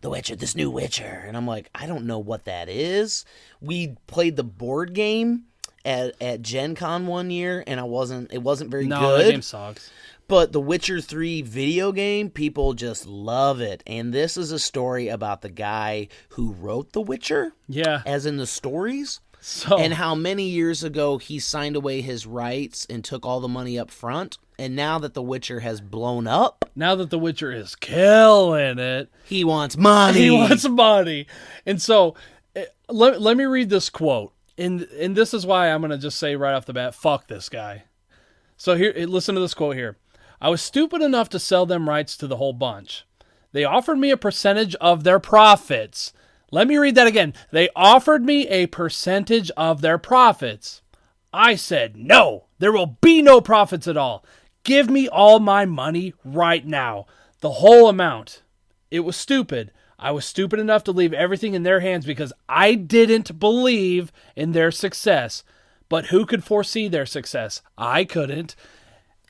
this new Witcher. And I'm like, I don't know what that is. We played the board game at Gen Con one year, and it wasn't very good. No, the game sucks. But the Witcher 3 video game, people just love it. And this is a story about the guy who wrote The Witcher. Yeah. As in the stories. So, and how many years ago he signed away his rights and took all the money up front. And now that The Witcher has blown up. Now that The Witcher is killing it. He wants money. He wants money. And so, let me read this quote. And this is why I'm going to just say right off the bat, fuck this guy. So here, listen to this quote here. I was stupid enough to sell them rights to the whole bunch. They offered me a percentage of their profits. Let me read that again. They offered me a percentage of their profits. I said, no, there will be no profits at all. Give me all my money right now. The whole amount. It was stupid. I was stupid enough to leave everything in their hands because I didn't believe in their success. But who could foresee their success? I couldn't.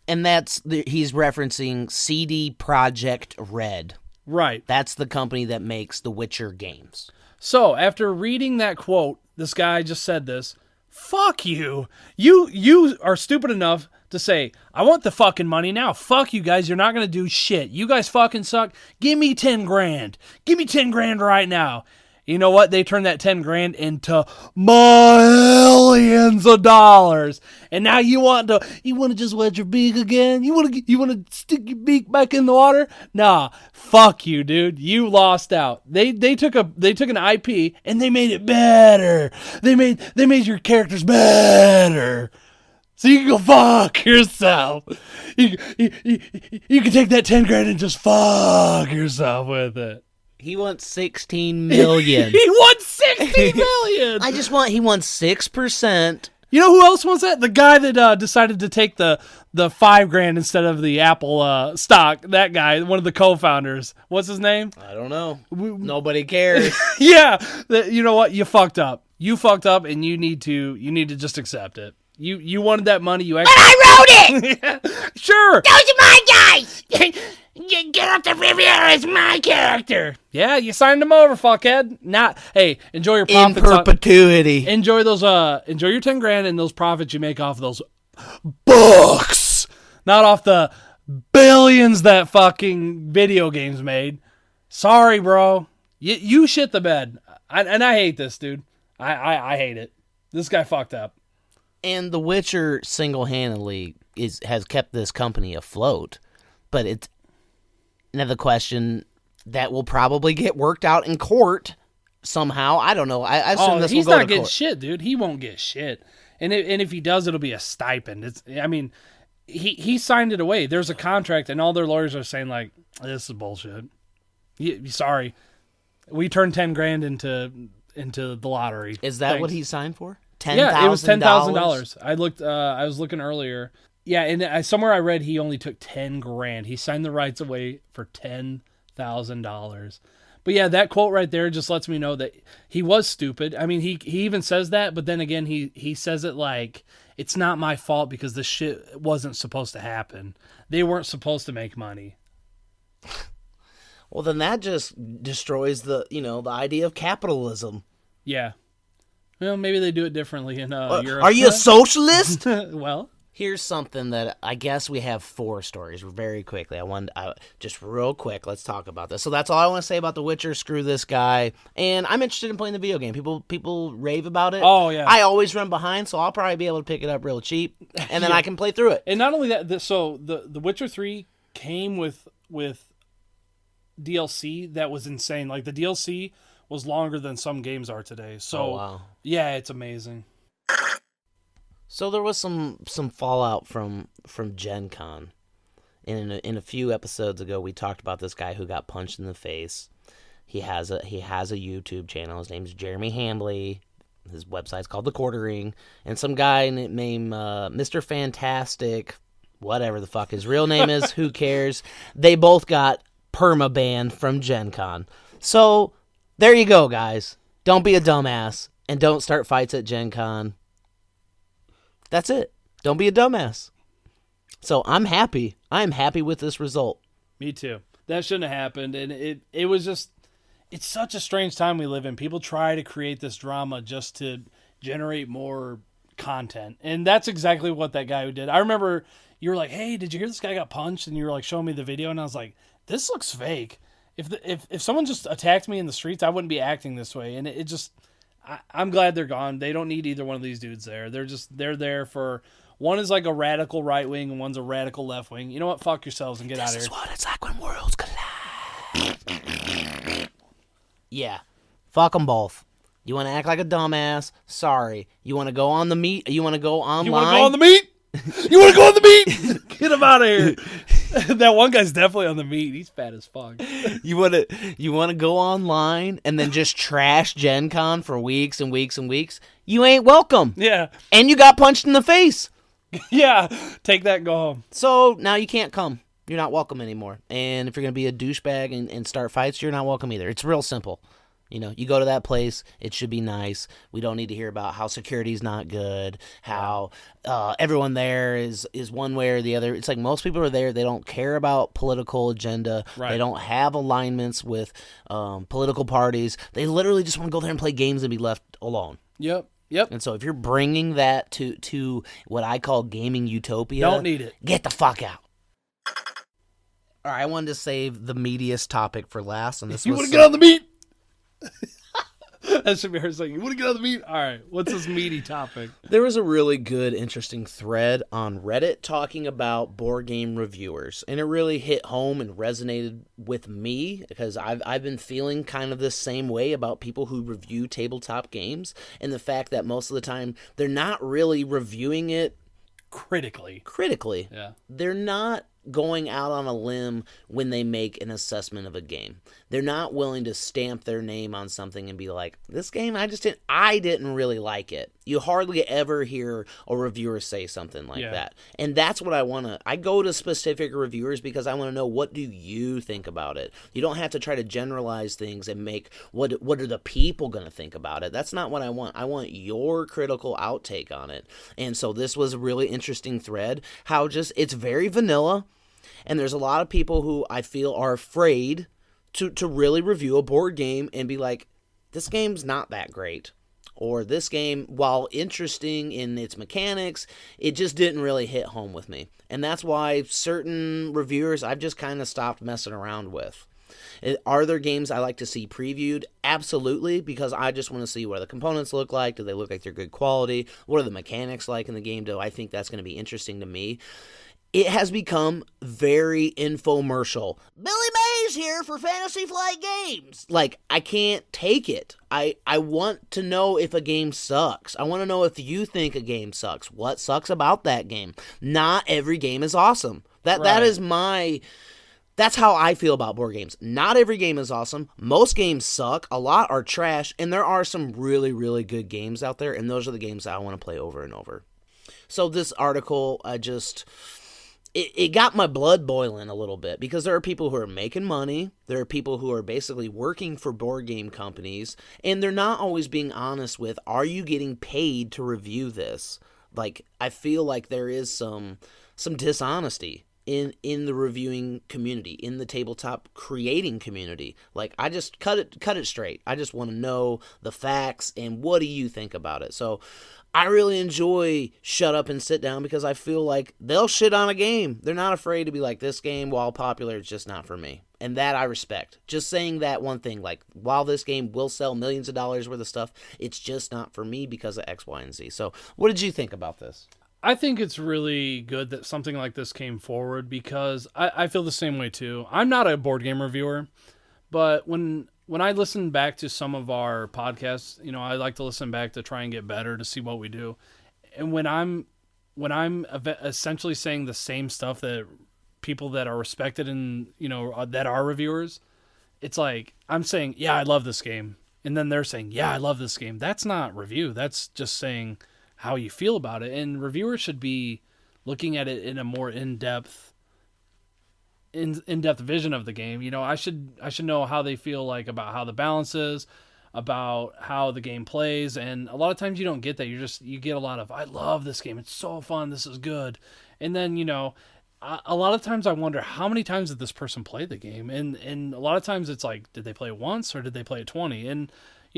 And he's referencing CD Projekt Red. Right. That's the company that makes the Witcher games. So, after reading that quote, this guy just said this, fuck you. You are stupid enough to say, I want the fucking money now. Fuck you guys. You're not going to do shit. You guys fucking suck. Give me 10 grand. Give me 10 grand right now. You know what? They turned that 10 grand into millions of dollars. And now you want to just wet your beak again? You want to stick your beak back in the water? Nah, fuck you, dude. You lost out. They took an IP and they made it better. They made your characters better. So you can go fuck yourself. You can take that 10 grand and just fuck yourself with it. He wants 16 million. He wants 16 million. He wants 6%. You know who else wants that? The guy that decided to take the $5 grand instead of the Apple stock. That guy, one of the co-founders. What's his name? I don't know. Nobody cares. Yeah. You know what? You fucked up. You fucked up, and you need to just accept it. You wanted that money. You actually. But I wrote it. Yeah, sure. Those are my guys. Get off the Riviera is my character. Yeah, you signed them over, fuckhead. Hey, enjoy your In profits. perpetuity. Enjoy those. Enjoy your 10 grand and those profits you make off of those books, not off the billions that fucking video games made. Sorry, bro. You shit the bed, and I hate this, dude. I hate it. This guy fucked up. And The Witcher single-handedly has kept this company afloat, but it's another question that will probably get worked out in court somehow. I don't know. I assume this will go to court. He's not getting shit, dude. He won't get shit. And if he does, it'll be a stipend. He signed it away. There's a contract, and all their lawyers are saying like, this is bullshit. Sorry, we turned 10 grand into the lottery. Is that what he signed for? Yeah, it was $10,000. I was looking earlier. Yeah, and somewhere I read he only took 10 grand. He signed the rights away for $10,000. But yeah, that quote right there just lets me know that he was stupid. I mean, he even says that, but then again, he says it like, it's not my fault because this shit wasn't supposed to happen. They weren't supposed to make money. Well, then that just destroys the idea of capitalism. Yeah. Well, maybe they do it differently in Europe. Are you a socialist? Well, here's something that I guess we have 4 stories very quickly. Just real quick, let's talk about this. So that's all I want to say about The Witcher. Screw this guy. And I'm interested in playing the video game. People rave about it. Oh, yeah. I always run behind, so I'll probably be able to pick it up real cheap, and then I can play through it. And not only that, so the Witcher 3 came with DLC that was insane. Like, the DLC was longer than some games are today. So, wow. Yeah, it's amazing. So there was some fallout from Gen Con. in a few episodes ago, we talked about this guy who got punched in the face. He has a YouTube channel. His name's Jeremy Hambley. His website's called The Quartering. And some guy named Mr. Fantastic, whatever the fuck his real name is, who cares? They both got perma-banned from Gen Con. So, there you go, guys. Don't be a dumbass, and don't start fights at Gen Con. That's it. Don't be a dumbass. So, I'm happy. I'm happy with this result. Me too. That shouldn't have happened, and it was just... It's such a strange time we live in. People try to create this drama just to generate more content. And that's exactly what that guy who did. I remember you were like, hey, did you hear this guy got punched? And you were like showing me the video, and I was like, this looks fake. If someone just attacked me in the streets, I wouldn't be acting this way. And it just, I'm glad they're gone. They don't need either one of these dudes there. They're there for, one is like a radical right wing and one's a radical left wing. You know what? Fuck yourselves and get out of here. This is what it's like when worlds collide. Yeah, fuck them both. You want to act like a dumbass? Sorry. You want to go on the meet? You want to go online? You want to go on the meet? You want to go on the meet? Get him out of here. That one guy's definitely on the meet. He's fat as fuck. You want to go online and then just trash Gen Con for weeks and weeks and weeks? You ain't welcome. Yeah. And you got punched in the face. Yeah. Take that and go home. So now you can't come. You're not welcome anymore. And if you're going to be a douchebag and start fights, you're not welcome either. It's real simple. You know, you go to that place, it should be nice. We don't need to hear about how security's not good, how everyone there is one way or the other. It's like most people are there, they don't care about political agenda. Right. They don't have alignments with political parties. They literally just want to go there and play games and be left alone. Yep. And so if you're bringing that to what I call gaming utopia, don't need it. Get the fuck out. All right, I wanted to save the meatiest topic for last, and this You was want to get on the meat? That should be her saying, you want to get on the meat? All right, what's this meaty topic? There was a really good, interesting thread on Reddit talking about board game reviewers, and it really hit home and resonated with me because I've been feeling kind of the same way about people who review tabletop games, and the fact that most of the time they're not really reviewing it critically. Yeah. They're not going out on a limb when they make an assessment of a game. They're not willing to stamp their name on something and be like, this game, I didn't really like it. You hardly ever hear a reviewer say something like that. And that's what I go to specific reviewers because I want to know, what do you think about it? You don't have to try to generalize things and make, what are the people going to think about it? That's not what I want. I want your critical outtake on it. And so this was a really interesting thread, how just, it's very vanilla. And there's a lot of people who I feel are afraid to really review a board game and be like, this game's not that great. Or this game, while interesting in its mechanics, it just didn't really hit home with me. And that's why certain reviewers I've just kind of stopped messing around with. Are there games I like to see previewed? Absolutely, because I just want to see what the components look like. Do they look like they're good quality? What are the mechanics like in the game? Do I think that's going to be interesting to me? It has become very infomercial. Billy Mays here for Fantasy Flight Games. Like, I can't take it. I want to know if a game sucks. I want to know if you think a game sucks. What sucks about that game? Not every game is awesome. That is that's how I feel about board games. Not every game is awesome. Most games suck. A lot are trash. And there are some really, really good games out there. And those are the games that I want to play over and over. So this article, It got my blood boiling a little bit because there are people who are making money. There are people who are basically working for board game companies, and they're not always being honest with, are you getting paid to review this? Like, I feel like there is some dishonesty in the reviewing community, in the tabletop creating community. Like, I just cut it straight. I just want to know the facts and what do you think about it? So I really enjoy Shut Up and Sit Down because I feel like they'll shit on a game. They're not afraid to be like, this game, while popular, it's just not for me. And that I respect. Just saying that one thing, like, while this game will sell millions of dollars worth of stuff, it's just not for me because of X, Y, and Z. So what did you think about this? I think it's really good that something like this came forward because I feel the same way too. I'm not a board game reviewer, but when I listen back to some of our podcasts, you know, I like to listen back to try and get better to see what we do. And when I'm essentially saying the same stuff that people that are respected and, that are reviewers, it's like I'm saying, yeah, I love this game. And then they're saying, yeah, I love this game. That's not review. That's just saying how you feel about it. And reviewers should be looking at it in a more in-depth vision of the game. I should know how they feel like about how the balance is, about how the game plays. And a lot of times you don't get that. You get a lot of, I love this game. It's so fun. This is good. And then, a lot of times I wonder how many times did this person play the game, and a lot of times it's like, did they play it once or did they play it 20? And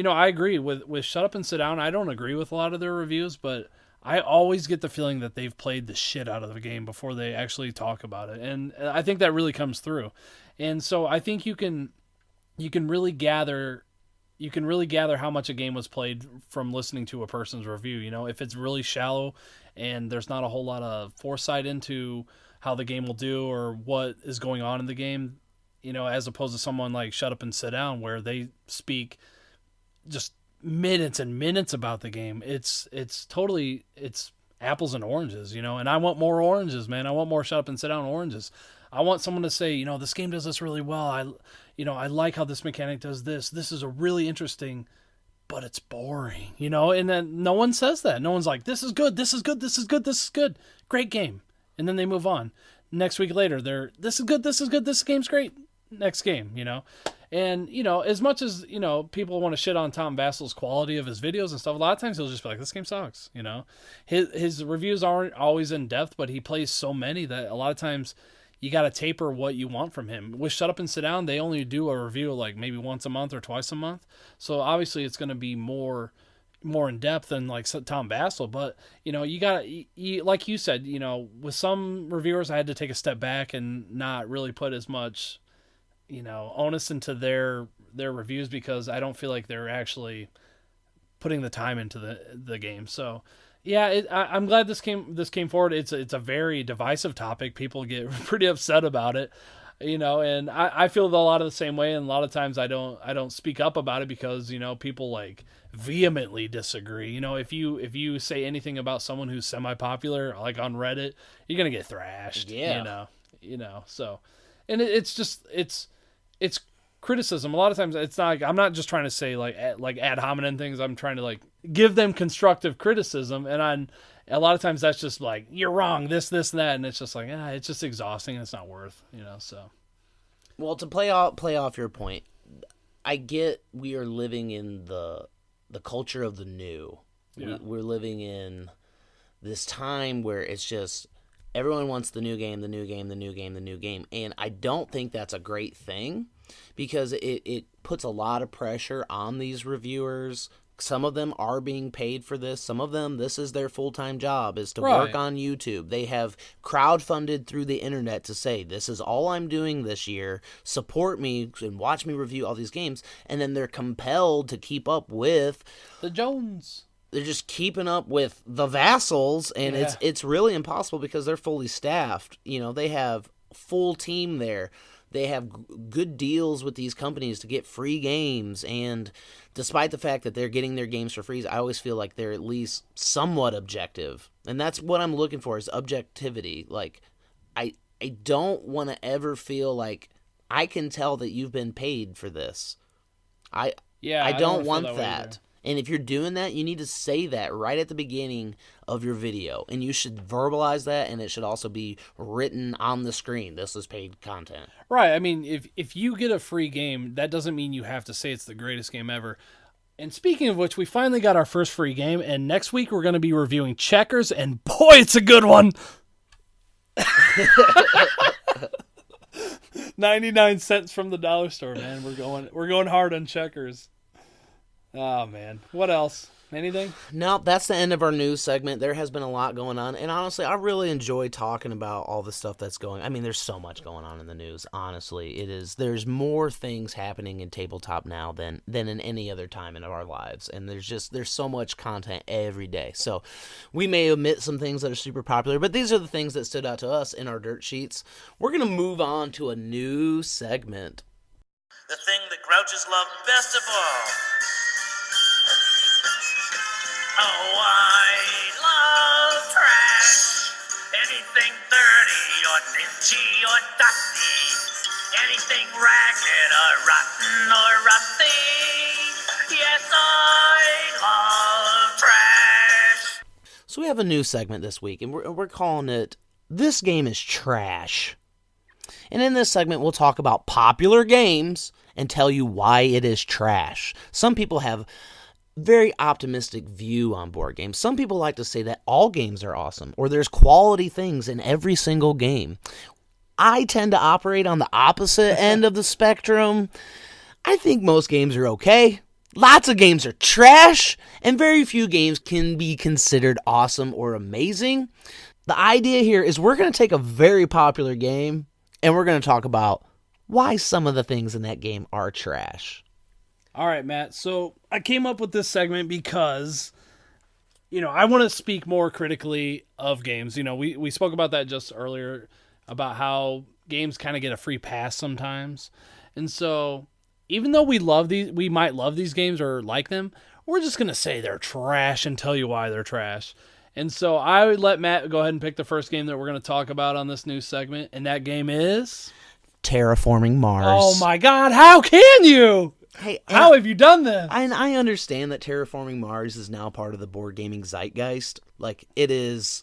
I agree with Shut Up and Sit Down. I don't agree with a lot of their reviews, but I always get the feeling that they've played the shit out of the game before they actually talk about it, and I think that really comes through. And so I think you can really gather how much a game was played from listening to a person's review. If it's really shallow and there's not a whole lot of foresight into how the game will do or what is going on in the game, as opposed to someone like Shut Up and Sit Down where they speak just minutes and minutes about the game. It's apples and oranges, and I want more oranges, man. I want more Shut Up and Sit Down oranges. I want someone to say, this game does this really well. I like how this mechanic does this. This is a really interesting, but it's boring, and then no one says that. No one's like, this is good. This is good. This is good. This is good. Great game. And then they move on. Next week later, this is good, this is good, this game's great. Next game, And, as much as, people want to shit on Tom Vassel's quality of his videos and stuff, a lot of times he'll just be like, this game sucks, His reviews aren't always in depth, but he plays so many that a lot of times you got to taper what you want from him. With Shut Up and Sit Down, they only do a review like maybe once a month or twice a month. So obviously it's going to be more in depth than like Tom Vassell, but you got like you said, with some reviewers I had to take a step back and not really put as much onus into their reviews because I don't feel like they're actually putting the time into the game. So yeah, I'm glad this came forward. It's a very divisive topic. People get pretty upset about it. And I feel a lot of the same way, and a lot of times I don't speak up about it because people like vehemently disagree. If you say anything about someone who's semi-popular, like on Reddit, you're gonna get thrashed. Yeah. So, and it's criticism. A lot of times it's not like, I'm not just trying to say like ad hominem things. I'm trying to like give them constructive criticism, and a lot of times that's just like, you're wrong, this, and that, and it's just like, it's just exhausting and it's not worth, so. Well, to play off your point, I get we are living in the culture of the new. Yeah. We're living in this time where it's just everyone wants the new game, and I don't think that's a great thing because it puts a lot of pressure on these reviewers. Some of them are being paid for this. Some of them, this is their full-time job, is to work on YouTube. They have crowdfunded through the internet to say, this is all I'm doing this year. Support me and watch me review all these games. And then they're compelled to keep up with the Jones. They're just keeping up with the Vassals, and it's really impossible because they're fully staffed. They have full team there. They have good deals with these companies to get free games, and despite the fact that they're getting their games for free, I always feel like they're at least somewhat objective. And that's what I'm looking for, is objectivity. Like, I don't want to ever feel like I can tell that you've been paid for this. I don't want that. And if you're doing that, you need to say that right at the beginning of your video. And you should verbalize that, and it should also be written on the screen. This is paid content. Right. I mean, if you get a free game, that doesn't mean you have to say it's the greatest game ever. And speaking of which, we finally got our first free game, and next week we're going to be reviewing Checkers, and boy, it's a good one! 99 cents from the dollar store, man. We're going hard on Checkers. Oh, man. What else? Anything? No, that's the end of our news segment. There has been a lot going on, and honestly, I really enjoy talking about all the stuff that's going on. I mean, there's so much going on in the news, honestly. There's more things happening in tabletop now than in any other time in our lives, and there's so much content every day. So we may omit some things that are super popular, but these are the things that stood out to us in our dirt sheets. We're going to move on to a new segment. The thing that grouches love best of all. Oh, I love trash. Anything dirty or dingy or dusty, anything ragged or rotten or rusty. Yes, I love trash. So we have a new segment this week, and we're calling it This Game is Trash. And in this segment, we'll talk about popular games and tell you why it is trash. Some people have very optimistic view on board games. Some people like to say that all games are awesome, or there's quality things in every single game. I tend to operate on the opposite end of the spectrum. I think most games are okay. Lots of games are trash, and very few games can be considered awesome or amazing. The idea here is we're going to take a very popular game, and we're going to talk about why some of the things in that game are trash. All right, Matt. So I came up with this segment because, I want to speak more critically of games. We spoke about that just earlier, about how games kind of get a free pass sometimes. And so even though we might love these games or like them, we're just going to say they're trash and tell you why they're trash. And so I would let Matt go ahead and pick the first game that we're going to talk about on this new segment. And that game is Terraforming Mars. Oh my God. How can you? Hey, how have you done this? And I understand that Terraforming Mars is now part of the board gaming zeitgeist. Like, it is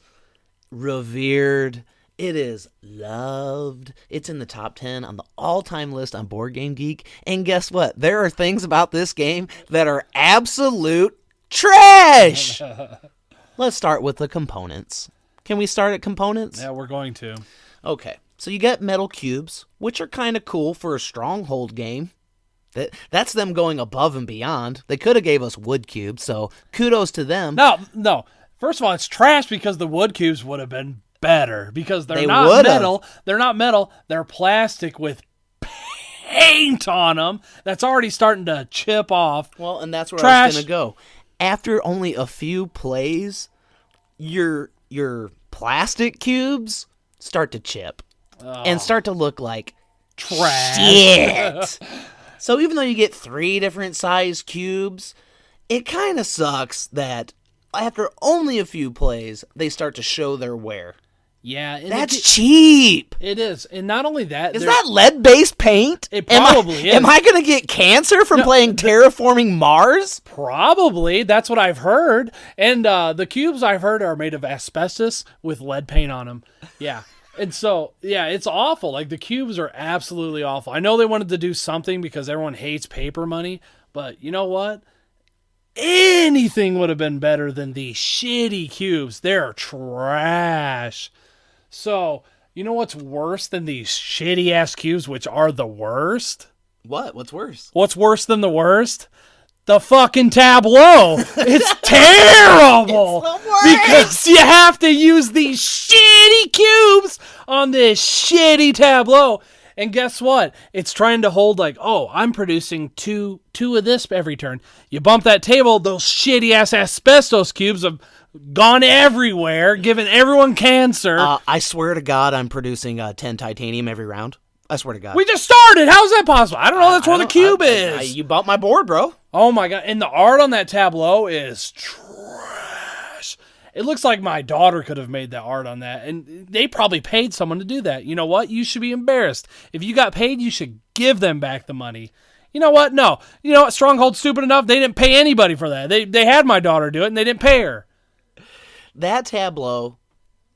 revered. It is loved. It's in the top 10 on the all-time list on Board Game Geek. And guess what? There are things about this game that are absolute trash. Let's start with the components. Can we start at components? Yeah, we're going to. Okay. So you get metal cubes, which are kind of cool for a stronghold game. That's them going above and beyond. They could have gave us wood cubes, so kudos to them. No. First of all, it's trash because the wood cubes would have been better because They not would've. metal. They're not metal. They're plastic with paint on them that's already starting to chip off. Well, and that's where I Trash. was going to go. After only a few plays, your plastic cubes start to chip and start to look like Trash. shit. So even though you get 3 different size cubes, it kind of sucks that after only a few plays, they start to show their wear. Yeah. And That's cheap. It is. And not only that. Is that lead-based paint? It probably is. Am I going to get cancer from playing Terraforming Mars? Probably. That's what I've heard. And the cubes I've heard are made of asbestos with lead paint on them. Yeah. And so, yeah, it's awful. Like, the cubes are absolutely awful. I know they wanted to do something because everyone hates paper money, but you know what? Anything would have been better than these shitty cubes. They're trash. So, you know what's worse than these shitty-ass cubes, which are the worst? What? What's worse? What's worse than the worst? The fucking tableau. It's terrible. It's the worst. Because you have to use these shitty cubes on this shitty tableau. And guess what? It's trying to hold like, oh, I'm producing two of this every turn. You bump that table, those shitty ass asbestos cubes have gone everywhere, giving everyone cancer. I swear to God, I'm producing 10 titanium every round. I swear to God. We just started. How is that possible? I don't know. That's where the cube is. You bumped my board, bro. Oh my God. And the art on that tableau is trash. It looks like my daughter could have made that art on that. And they probably paid someone to do that. You know what? You should be embarrassed. If you got paid, you should give them back the money. You know what? No. You know what? Stronghold's stupid enough. They didn't pay anybody for that. They had my daughter do it and they didn't pay her. That tableau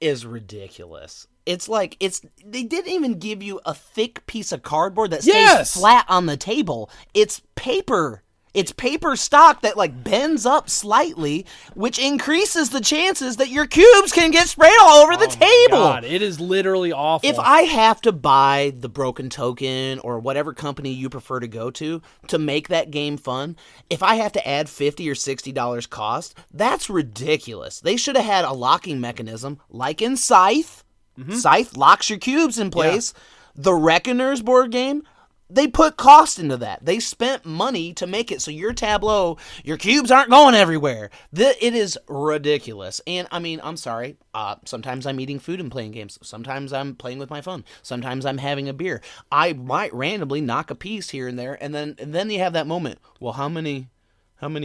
is ridiculous. It's like they didn't even give you a thick piece of cardboard that stays flat on the table. It's paper. It's paper stock that like bends up slightly, which increases the chances that your cubes can get sprayed all over the table. God, it is literally awful. If I have to buy the broken token or whatever company you prefer to go to make that game fun, if I have to add $50 or $60 cost, that's ridiculous. They should have had a locking mechanism like in Scythe. Mm-hmm. Scythe locks your cubes in place. Yeah. The Reckoners board game, they put cost into that. They spent money to make it so your tableau, your cubes aren't going everywhere. It is ridiculous. And, I mean, I'm sorry. Sometimes I'm eating food and playing games. Sometimes I'm playing with my phone. Sometimes I'm having a beer. I might randomly knock a piece here and there, and then you have that moment. Well, how many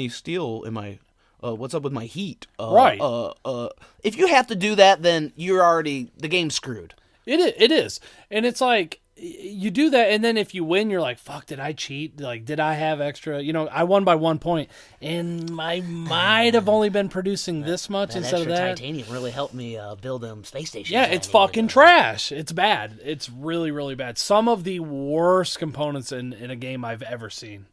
steel am I... what's up with my heat? Right. If you have to do that, then you're already... The game's screwed. It is. And it's like, you do that, and then if you win, you're like, fuck, did I cheat? Like, did I have extra? I won by 1 point, and I might have only been producing this much instead of that. Titanium really helped me build them space stations. Yeah, it's fucking trash. It's bad. It's really, really bad. Some of the worst components in a game I've ever seen.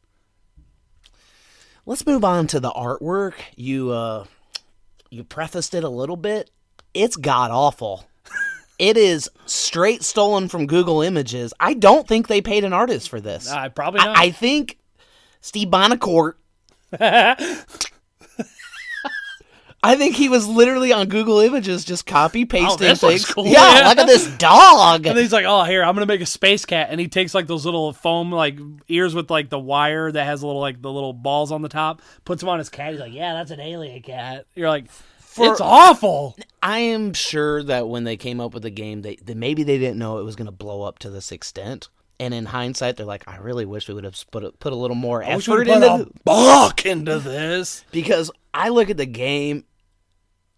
Let's move on to the artwork. You prefaced it a little bit. It's god-awful. It is straight stolen from Google Images. I don't think they paid an artist for this. Probably not. I think Steve Bonacourt. I think he was literally on Google Images just copy-pasting this things. looks cool. Yeah, look at this dog. And he's like, oh, here, I'm going to make a space cat. And he takes like those little foam like ears with like the wire that has little like the little balls on the top, puts them on his cat. He's like, yeah, that's an alien cat. You're like, it's awful. I am sure that when they came up with the game, they maybe they didn't know it was going to blow up to this extent. And in hindsight, they're like, I really wish we would have put a little more effort into this. Because I look at the game,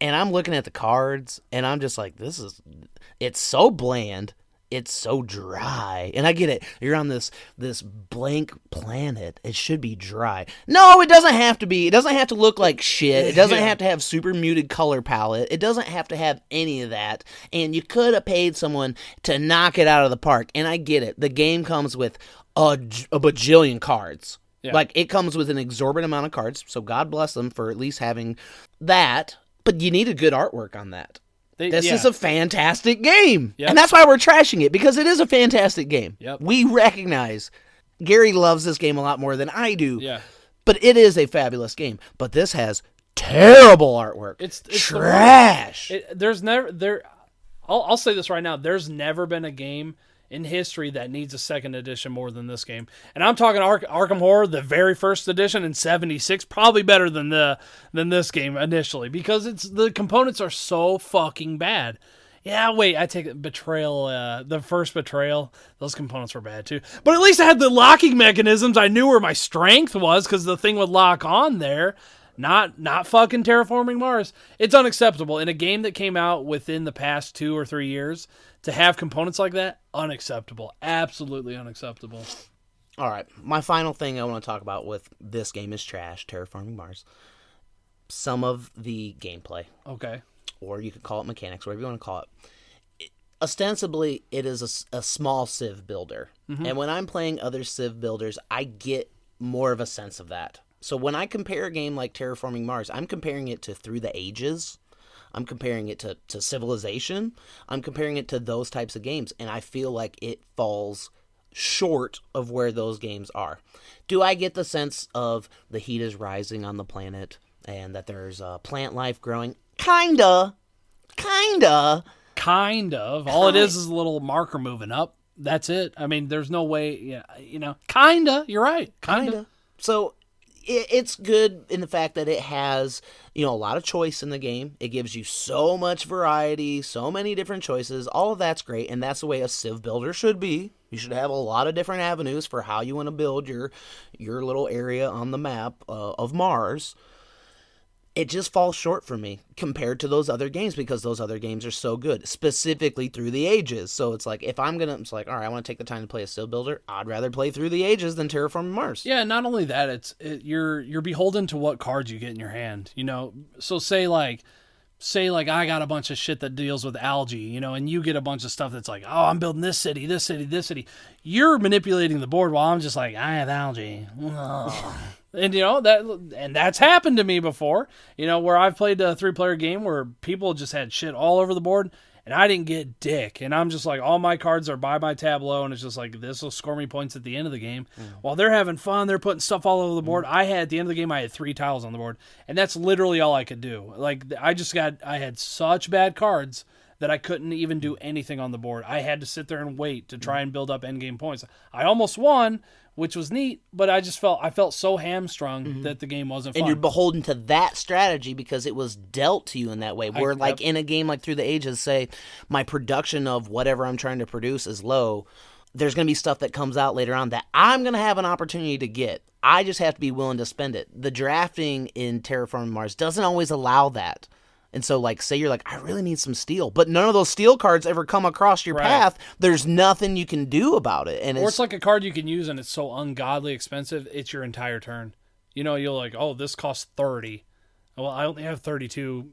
and I'm looking at the cards, and I'm just like, it's so bland. It's so dry. And I get it. You're on this blank planet. It should be dry. No, it doesn't have to be. It doesn't have to look like shit. It doesn't have to have super muted color palette. It doesn't have to have any of that. And you could have paid someone to knock it out of the park. And I get it. The game comes with a bajillion cards. Yeah. Like, it comes with an exorbitant amount of cards. So God bless them for at least having that. But you need a good artwork on that. This is a fantastic game. Yep. And that's why we're trashing it, because it is a fantastic game. Yep. We recognize Gary loves this game a lot more than I do. Yeah. But it is a fabulous game. But this has terrible artwork. It's trash. I'll say this right now. There's never been a game in history that needs a second edition more than this game. And I'm talking Arkham Horror, the very first edition in 76, probably better than this game initially, because the components are so fucking bad. Yeah, wait, I take it. Betrayal, the first Betrayal, those components were bad too. But at least I had the locking mechanisms. I knew where my strength was because the thing would lock on there. Not fucking Terraforming Mars. It's unacceptable. In a game that came out within the past 2 or 3 years, to have components like that, unacceptable. Absolutely unacceptable. All right. My final thing I want to talk about with this game is trash, Terraforming Mars. Some of the gameplay. Okay. Or you could call it mechanics, whatever you want to call it. Ostensibly, it is a small Civ builder. Mm-hmm. And when I'm playing other Civ builders, I get more of a sense of that. So when I compare a game like Terraforming Mars, I'm comparing it to Through the Ages. I'm comparing it to Civilization. I'm comparing it to those types of games. And I feel like it falls short of where those games are. Do I get the sense of the heat is rising on the planet and that there's plant life growing? Kinda. All it is a little marker moving up. That's it. I mean, there's no way, kinda. You're right. Kinda. So it's good in the fact that it has, a lot of choice in the game. It gives you so much variety, so many different choices. All of that's great, and that's the way a Civ builder should be. You should have a lot of different avenues for how you want to build your little area on the map of Mars. It just falls short for me compared to those other games because those other games are so good, specifically Through the Ages. So it's like, all right, I want to take the time to play a Civ builder. I'd rather play Through the Ages than Terraforming Mars. Yeah, not only that, you're beholden to what cards you get in your hand. So say like I got a bunch of shit that deals with algae, and you get a bunch of stuff that's like, oh, I'm building this city, this city, this city. You're manipulating the board while I'm just like, I have algae. And that's happened to me before, where I've played a 3-player game where people just had shit all over the board and I didn't get dick. And I'm just like, all my cards are by my tableau and it's just like, this will score me points at the end of the game. While they're having fun, they're putting stuff all over the board. At the end of the game, I had 3 tiles on the board and that's literally all I could do. Like I had such bad cards that I couldn't even do anything on the board. I had to sit there and wait to try and build up endgame points. I almost won, which was neat, but I felt so hamstrung that the game wasn't fun. And you're beholden to that strategy because it was dealt to you in that way. Where in a game like Through the Ages, say my production of whatever I'm trying to produce is low, there's going to be stuff that comes out later on that I'm going to have an opportunity to get. I just have to be willing to spend it. The drafting in Terraforming Mars doesn't always allow that. And so, like, say you're like, I really need some steel, but none of those steel cards ever come across your path. There's nothing you can do about it. And it's like a card you can use, and it's so ungodly expensive, it's your entire turn. You know, you're like, oh, this costs 30. Well, I only have 32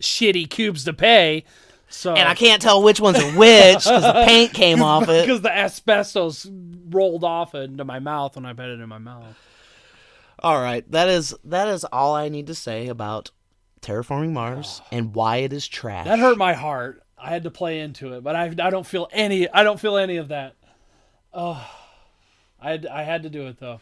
shitty cubes to pay. So, and I can't tell which ones are which because the paint came off it. Because the asbestos rolled off into my mouth when I put it in my mouth. All right, that is all I need to say about Terraforming Mars and why it is trash. That hurt my heart. I had to play into it, but I don't feel any. I don't feel any of that. Oh, I had to do it though.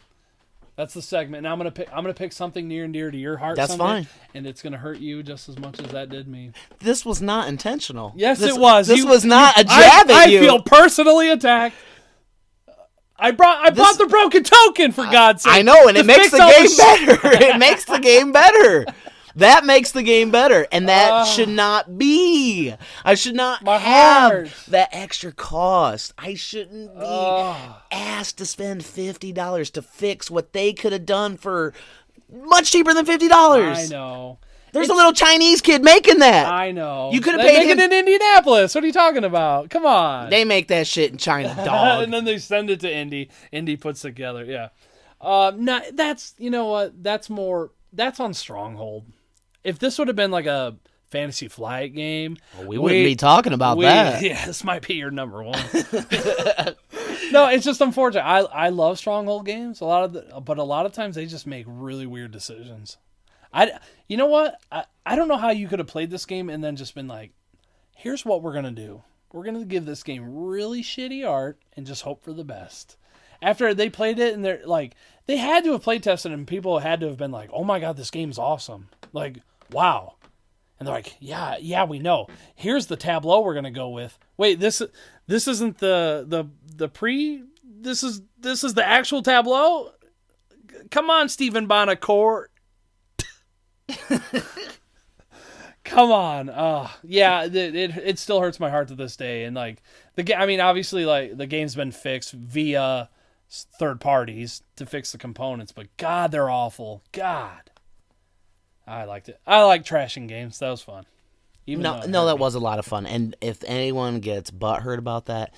That's the segment. Now I'm gonna pick something near and dear to your heart. That's fine, and it's gonna hurt you just as much as that did me. This was not intentional. Yes, it was. This was not a jab at you. I feel personally attacked. I brought the broken token, for God's sake. I know, and it makes the game better. It makes the game better. That makes the game better, and that should not be. I should not have that extra cost. I shouldn't be asked to spend $50 to fix what they could have done for much cheaper than $50. I know. There's a little Chinese kid making that. I know. You could have paid him in Indianapolis. What are you talking about? Come on. They make that shit in China, dog. And then they send it to Indy. Indy puts together. Yeah. No, that's, you know what? That's on Stronghold. If this would have been like a Fantasy Flight game, we wouldn't be talking about that. Yeah, this might be your number one. No, it's just unfortunate. I love Stronghold games. But a lot of times they just make really weird decisions. You know what? I don't know how you could have played this game and then just been like, here's what we're gonna do. We're gonna give this game really shitty art and just hope for the best. After they played it and they're like, they had to have play tested and people had to have been like, oh my God, this game's awesome. Like, wow. And they're like, yeah, we know. Here's the tableau we're gonna go with. Wait, this isn't the pre. This is the actual tableau. Come on, Stephen Bonacourt. Come on. Yeah, it still hurts my heart to this day. And like obviously, like the game's been fixed via third parties to fix the components, but God, they're awful. God, I liked it. I like trashing games. That was fun. That was a lot of fun. And if anyone gets butthurt about that,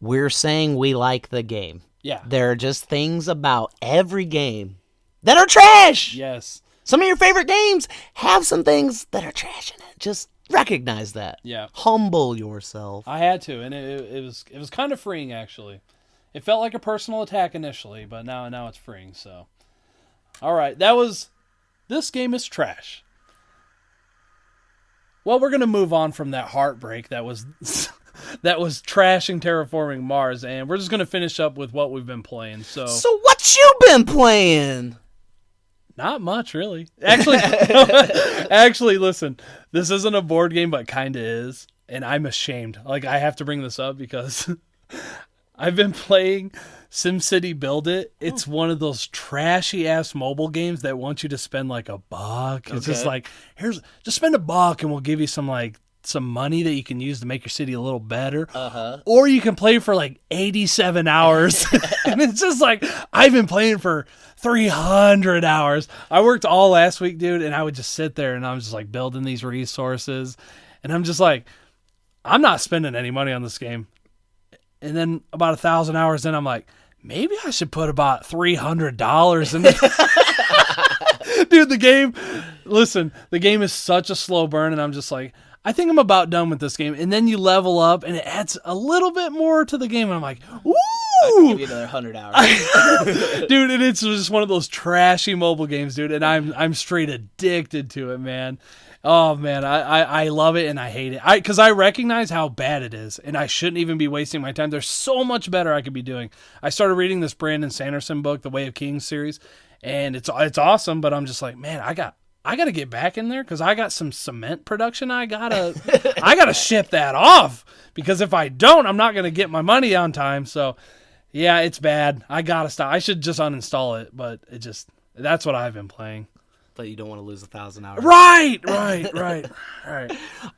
we're saying we like the game. Yeah, there are just things about every game that are trash. Yes. Some of your favorite games have some things that are trash in it. Just recognize that. Yeah. Humble yourself. I had to, and it was kind of freeing, actually. It felt like a personal attack initially, but now it's freeing, so. All right, this game is trash. Well, we're going to move on from that heartbreak that was trashing Terraforming Mars, and we're just going to finish up with what we've been playing. So what you been playing? Not much, really. Actually, listen, this isn't a board game, but kind of is, and I'm ashamed. Like, I have to bring this up because I've been playing SimCity Build It. It's one of those trashy-ass mobile games that want you to spend, like, $1. It's just like, just spend $1 and we'll give you some money that you can use to make your city a little better. Or you can play for, 87 hours. And it's just like, I've been playing for 300 hours. I worked all last week, dude, and I would just sit there and I was just building these resources. And I'm just like, I'm not spending any money on this game. And then about 1,000 hours in, I'm like, maybe I should put about $300 in it. Dude, the game is such a slow burn, and I'm just like, I think I'm about done with this game. And then you level up, and it adds a little bit more to the game, and I'm like, ooh! I'll give you another 100 hours. Dude, and it's just one of those trashy mobile games, dude, and I'm straight addicted to it, man. Oh, man, I love it and I hate it. Because I recognize how bad it is, and I shouldn't even be wasting my time. There's so much better I could be doing. I started reading this Brandon Sanderson book, The Way of Kings series, and it's awesome, but I'm just like, man, I got to get back in there because I got some cement production I gotta ship that off, because if I don't, I'm not going to get my money on time. So, yeah, it's bad. I got to stop. I should just uninstall it, but that's what I've been playing. But you don't want to lose 1,000 hours. Right.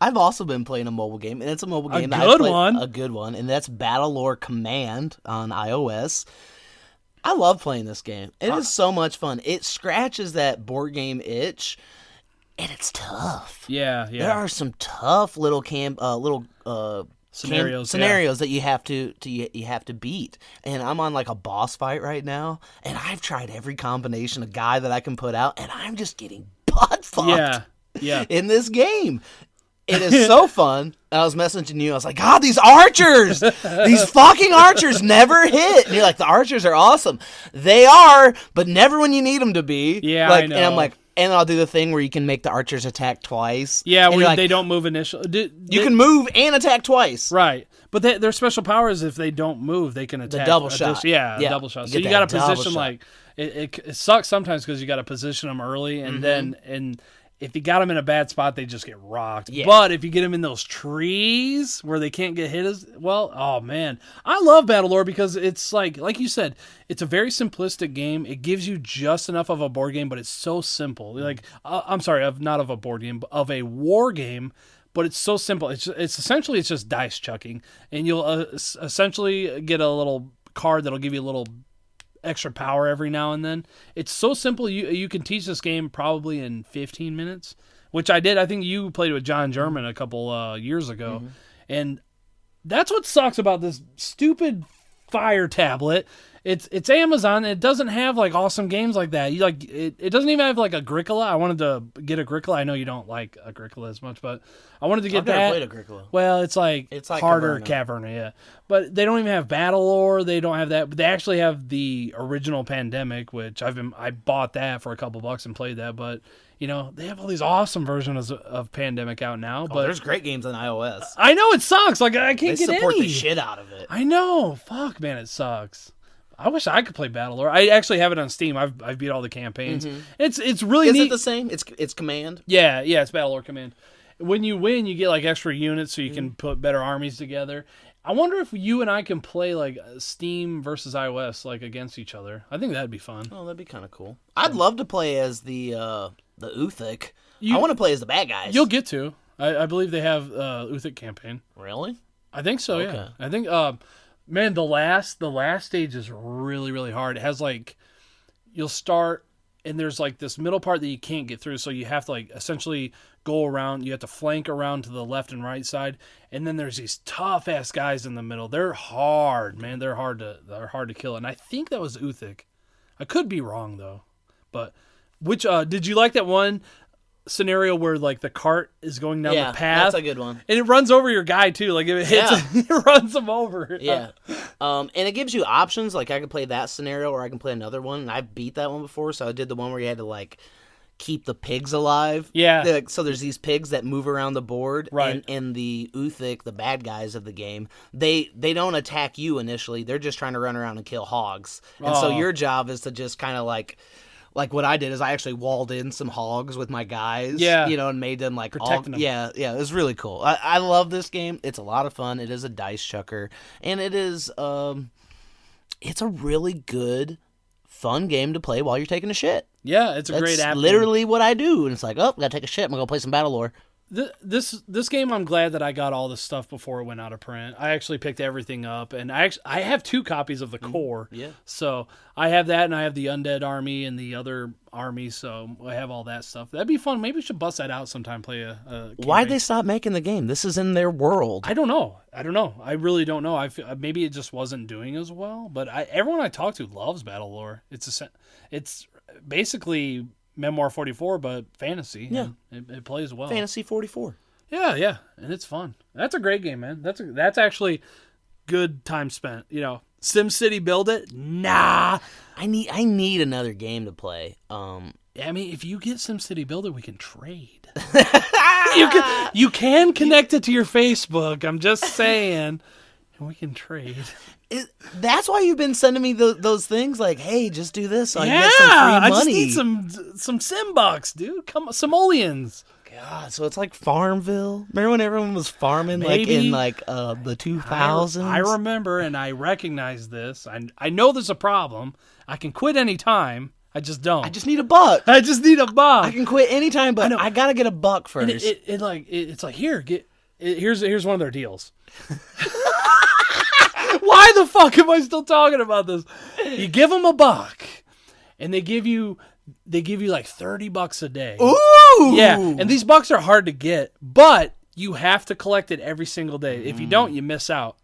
I've also been playing a mobile game, and it's a mobile game. A good one, and that's Battlelore Command on iOS. I love playing this game. It is so much fun. It scratches that board game itch. and it's tough. Yeah. There are some tough little scenarios that you have to beat. And I'm on like a boss fight right now, and I've tried every combination of guy that I can put out, and I'm just getting butt fucked. Yeah. In this game. It is so fun. I was messaging you. I was like, God, these archers! These fucking archers never hit. And you're like, the archers are awesome. They are, but never when you need them to be. Yeah, like, I know. And I'm like, and I'll do the thing where you can make the archers attack twice. Yeah, and where like, they don't move initially. You can move and attack twice. Right. But their special power is if they don't move, they can attack. The double shot. Double shot. So you got to position, like, it sucks sometimes because you got to position them early, and then if you got them in a bad spot, they just get rocked. Yeah. But if you get them in those trees where they can't get hit as well, oh man. I love Battlelore because it's like you said, it's a very simplistic game. It gives you just enough of a board game, but it's so simple. Like, I'm sorry, not of a board game, but of a war game, but it's so simple. It's essentially just dice chucking, and you'll essentially get a little card that'll give you a little extra power every now and then. It's so simple. You can teach this game probably in 15 minutes, which I did. I think you played with John German a couple years ago, and that's what sucks about this stupid Fire tablet. It's Amazon, and it doesn't have like awesome games like that. It doesn't even have like Agricola. I wanted to get Agricola. I know you don't like Agricola as much, but I wanted to get that. I've never played Agricola. Well, it's like harder Caverna, yeah. But they don't even have Battlelore. They don't have that. But they actually have the original Pandemic, which I bought that for a couple bucks and played that. But they have all these awesome versions of Pandemic out now. But there's great games on iOS. I know it sucks. Like I can't get any. They support the shit out of it. I know. Fuck, man, it sucks. I wish I could play Battlelore. I actually have it on Steam. I've beat all the campaigns. It's really neat. Is it the same? It's Command? Yeah, it's Battlelore Command. When you win, you get like extra units so you can put better armies together. I wonder if you and I can play like Steam versus iOS like against each other. I think that'd be fun. Oh, that'd be kind of cool. I'd love to play as the Uthik. I want to play as the bad guys. You'll get to. I believe they have Uthik campaign. Really? I think so, okay. Yeah. I think man, the last stage is really, really hard. It has like, you'll start and there's like this middle part that you can't get through. So you have to like essentially go around. You have to flank around to the left and right side. And then there's these tough ass guys in the middle. They're hard, man. They're hard to kill. And I think that was Uthik. I could be wrong though. But did you like that one scenario where like the cart is going down the path? That's a good one. And it runs over your guy too. Like if it hits, it runs him over. Yeah. And it gives you options. Like I could play that scenario or I can play another one. And I've beat that one before. So I did the one where you had to like keep the pigs alive. Yeah. So there's these pigs that move around the board. Right. And the Uthik, the bad guys of the game, they don't attack you initially. They're just trying to run around and kill hogs. And so your job is to just kind of like what I did is I actually walled in some hogs with my guys, and made them like protecting them. Yeah, it was really cool. I love this game. It's a lot of fun. It is a dice chucker, and it is it's a really good, fun game to play while you're taking a shit. Yeah, it's a great app. Literally what I do, and it's like, oh, gotta take a shit. I'm gonna go play some Battlelore. This game, I'm glad that I got all this stuff before it went out of print. I actually picked everything up, and I have 2 copies of the core. Yeah. So I have that, and I have the Undead Army and the other army. So I have all that stuff. That'd be fun. Maybe we should bust that out sometime. Play a Why'd they stop making the game? This is in their world. I don't know. I really don't know. I feel, maybe it just wasn't doing as well. But everyone I talk to loves Battlelore. It's basically Memoir 44, but fantasy. Yeah. It plays well. Fantasy 44. Yeah, and it's fun. That's a great game, man. That's actually good time spent. SimCity Build It? Nah. I need another game to play. I mean, if you get SimCity Build It, we can trade. you can connect it to your Facebook. I'm just saying. And we can trade. That's why you've been sending me those things like, hey, just do this so I can get some free money. I just need some sim bucks, dude. Come on, simoleons. God, so it's like Farmville. Remember when everyone was farming like in like the 2000s? I remember, and I recognize this. I know there's a problem. I can quit any time. I just don't. I just need a buck. I just need a buck. I can quit anytime, but I gotta get a buck first. And it's like here's one of their deals. Why the fuck am I still talking about this? You give them a buck, and they give you they give you like $30 a day. Ooh! Yeah, and these bucks are hard to get, but you have to collect it every single day. If you don't, you miss out.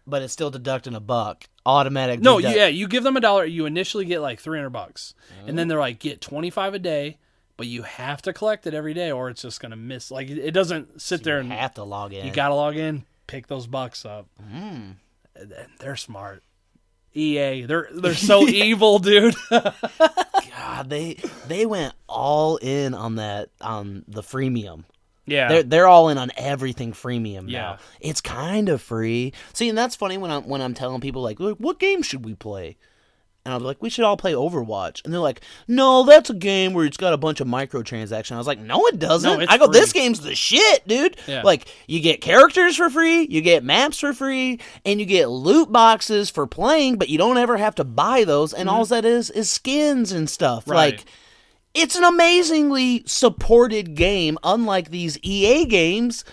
But it's still deducting $1. Automatic. No, yeah, you give them $1. You initially get like $300, and then they're like, get 25 a day, but you have to collect it every day, or it's just gonna miss. Like it doesn't sit there and You have to log in. you gotta log in, pick those bucks up. They're smart. EA, they're so evil, dude. God, they went all in on that on the freemium. Yeah, They're all in on everything freemium now. Yeah. It's kind of free. See, and that's funny when I'm telling people like, what game should we play? And I'll be like, we should all play Overwatch. And they're like, no, that's a game where it's got a bunch of microtransactions. I was like, no, it doesn't. No, it's I go, free. this game's the shit, dude. Yeah. Like, you get characters for free, you get maps for free, and you get loot boxes for playing, but you don't ever have to buy those. And all that is skins and stuff. Right. Like, it's an amazingly supported game, unlike these EA games,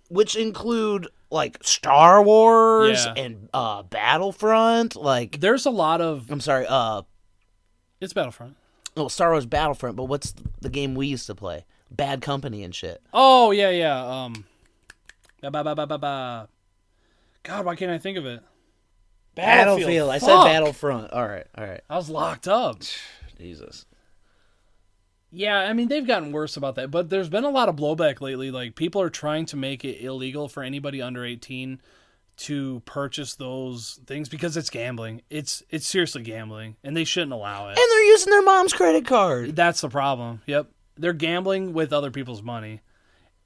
which include like Star Wars Yeah. and Battlefront. Like, there's a lot of. I'm sorry, It's Battlefront. Star Wars Battlefront, but what's the game we used to play? Bad Company and shit. Oh yeah. God, why can't I think of it? Battlefield. I said Fuck. Battlefront. All right. I was locked up. Jesus. Yeah, I mean, they've gotten worse about that, but there's been a lot of blowback lately. Like, people are trying to make it illegal for anybody under 18 to purchase those things because it's gambling. It's seriously gambling, and they shouldn't allow it. And they're using their mom's credit card. That's the problem. Yep. They're gambling with other people's money.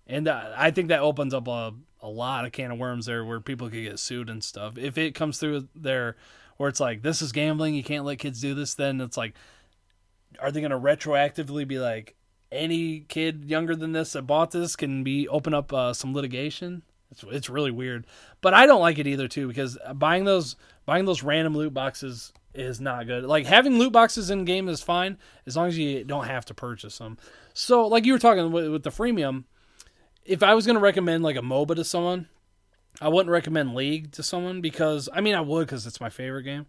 And I think that opens up a lot of can of worms there where people could get sued and stuff. If it comes through there where it's like, this is gambling, you can't let kids do this, then it's like, are they going to retroactively be like, any kid younger than this that bought this can open up some litigation? It's really weird. But I don't like it either, too, because buying those random loot boxes is not good. Like, having loot boxes in game is fine as long as you don't have to purchase them. So, like you were talking with the freemium, if I was going to recommend like a MOBA to someone, I wouldn't recommend League to someone because, I mean, I would because it's my favorite game.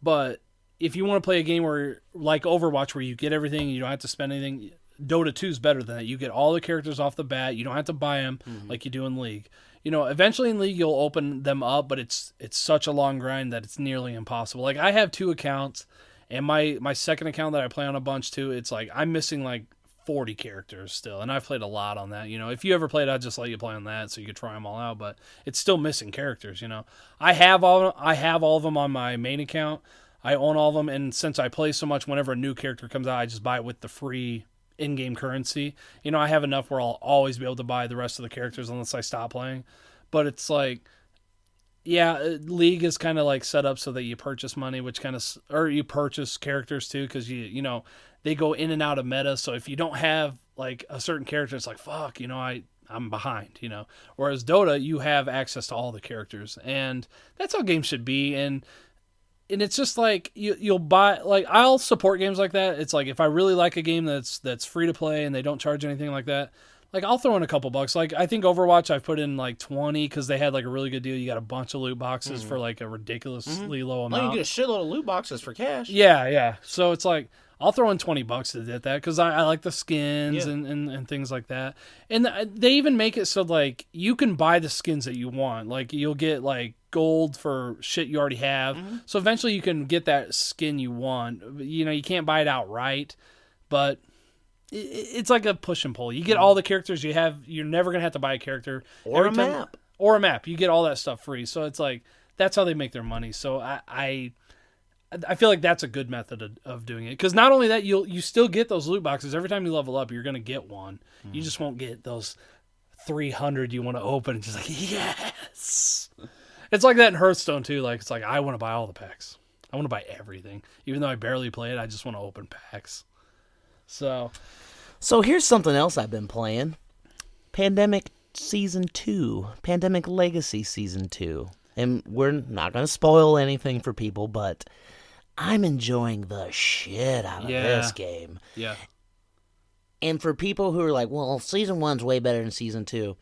But if you want to play a game where, like Overwatch, where you get everything and you don't have to spend anything, Dota 2 is better than that. You get all the characters off the bat. You don't have to buy them like you do in League. You know, eventually in League you'll open them up, but it's such a long grind that it's nearly impossible. Like, I have 2 accounts, and my second account that I play on a bunch too, it's like I'm missing like 40 characters still, and I've played a lot on that. You know, if you ever played, I'd just let you play on that so you could try them all out, but it's still missing characters. You know, I have all of them on my main account. I own all of them, and since I play so much, whenever a new character comes out, I just buy it with the free in-game currency. You know, I have enough where I'll always be able to buy the rest of the characters unless I stop playing. But it's like, yeah, League is kind of like set up so that you purchase money, or you purchase characters too, because you know they go in and out of meta. So if you don't have like a certain character, it's like, fuck, you know, I'm behind, you know. Whereas Dota, you have access to all the characters, and that's how games should be. And it's just like you'll buy, like, I'll support games like that. It's like if I really like a game that's free to play and they don't charge anything like that, like I'll throw in a couple bucks. Like I think Overwatch I've put in like 20 because they had like a really good deal. You got a bunch of loot boxes for like a ridiculously low amount. Well, you get a shitload of loot boxes for cash. Yeah. So it's like I'll throw in $20 to get that because I like the skins and things like that. And they even make it so like you can buy the skins that you want. Like you'll get like gold for shit you already have. So eventually you can get that skin you want. You know, you can't buy it outright, but it's like a push and pull. You get all the characters you have. You're never going to have to buy a character. Or a map. Or a map. You get all that stuff free. So it's like, that's how they make their money. So I feel like that's a good method of doing it. Because not only that, you still get those loot boxes. Every time you level up, you're going to get one. You just won't get those 300 you want to open. And just like, yes! It's like that in Hearthstone, too. Like, it's like, I want to buy all the packs. I want to buy everything. Even though I barely play it, I just want to open packs. So here's something else I've been playing. Pandemic Season 2. Pandemic Legacy Season 2. And we're not going to spoil anything for people, but I'm enjoying the shit out of this game. Yeah. And for people who are like, well, Season 1's way better than Season 2,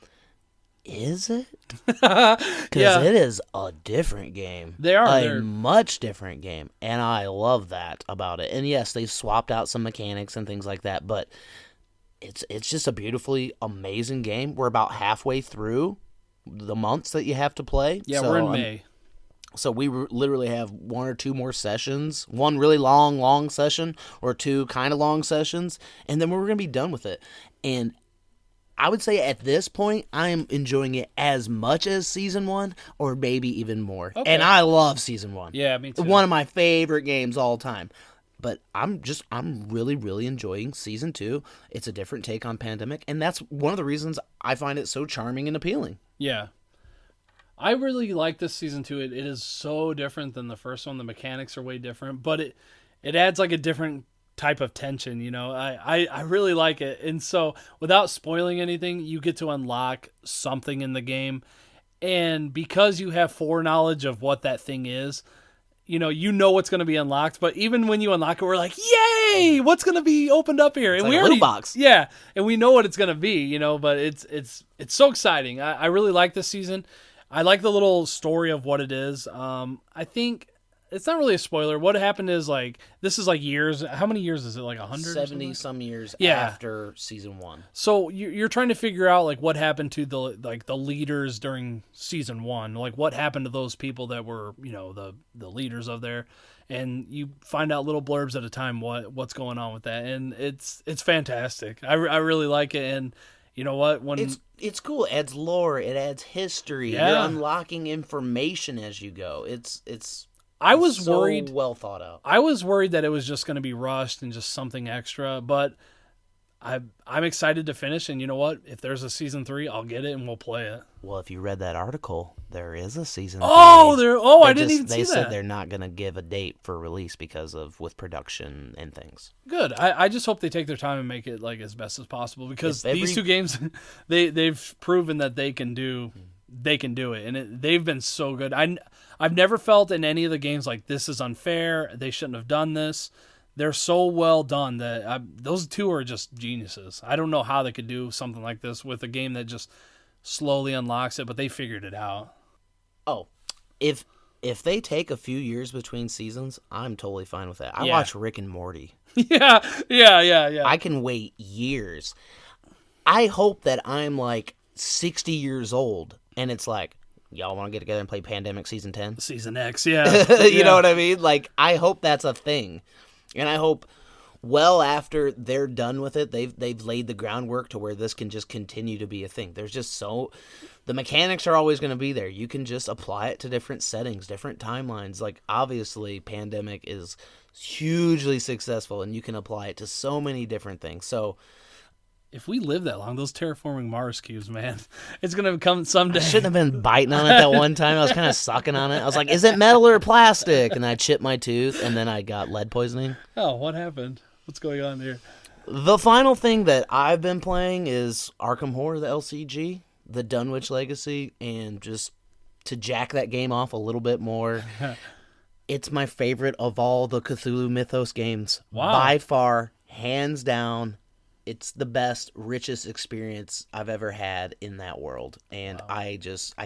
Is it? Because it is a different game. They're much different game, and I love that about it. And yes, they've swapped out some mechanics and things like that, but it's just a beautifully amazing game. We're about halfway through the months that you have to play. Yeah, so we're in May. So we literally have 1 or 2 more sessions, one really long session or 2 kind of long sessions, and then we're going to be done with it. And I would say at this point, I am enjoying it as much as Season 1 or maybe even more. Okay. And I love Season 1. Yeah, me too. One of my favorite games all time. But I'm really, really enjoying Season 2. It's a different take on Pandemic, and that's one of the reasons I find it so charming and appealing. Yeah. I really like this Season 2. It is so different than the first one. The mechanics are way different, but it adds like a different type of tension, you know. I really like it. And so without spoiling anything, you get to unlock something in the game. And because you have foreknowledge of what that thing is, you know what's going to be unlocked. But even when you unlock it, we're like, yay, what's going to be opened up here? It's and like we a already, loot box. Yeah, and we know what it's going to be, you know, but it's so exciting. I really like this season. I like the little story of what it is. I think it's not really a spoiler. What happened is, like, this is like years. How many years is it? Like 100? 70 some years Yeah. after Season 1. So you're trying to figure out like what happened to the leaders during Season 1. Like what happened to those people that were, you know, the leaders of there, and you find out little blurbs at a time what's going on with that, and it's fantastic. I really like it, and you know what? When It's cool. It adds lore. It adds history. Yeah. You're unlocking information as you go. It's I was so worried. well thought out. I was worried that it was just going to be rushed and just something extra, but I'm excited to finish. And you know what? If there's a Season 3, I'll get it and we'll play it. Well, if you read that article, there is a Season 3. I didn't even see They that. said they're not going to give a date for release because of with production and things. Good. I just hope they take their time and make it like as best as possible, because these 2 games, they've proven that they can do it, and they've been so good. I've never felt in any of the games like this is unfair. They shouldn't have done this. They're so well done that those 2 are just geniuses. I don't know how they could do something like this with a game that just slowly unlocks it, but they figured it out. Oh, if they take a few years between seasons, I'm totally fine with that. I Yeah. watch Rick and Morty. Yeah. I can wait years. I hope that I'm like 60 years old and it's like, y'all want to get together and play Pandemic Season 10? Season X, yeah. You know what I mean? Like, I hope that's a thing. And I hope well after they're done with it, they've laid the groundwork to where this can just continue to be a thing. There's just the mechanics are always going to be there. You can just apply it to different settings, different timelines. Like, obviously, Pandemic is hugely successful, and you can apply it to so many different things. So if we live that long, those terraforming Mars cubes, man, it's going to come someday. I shouldn't have been biting on it that one time. I was kind of sucking on it. I was like, is it metal or plastic? And I chipped my tooth, and then I got lead poisoning. Oh, what happened? What's going on here? The final thing that I've been playing is Arkham Horror, the LCG, the Dunwich Legacy, and just to jack that game off a little bit more, it's my favorite of all the Cthulhu Mythos games. Wow. By far, hands down. It's the best, richest experience I've ever had in that world. And wow. I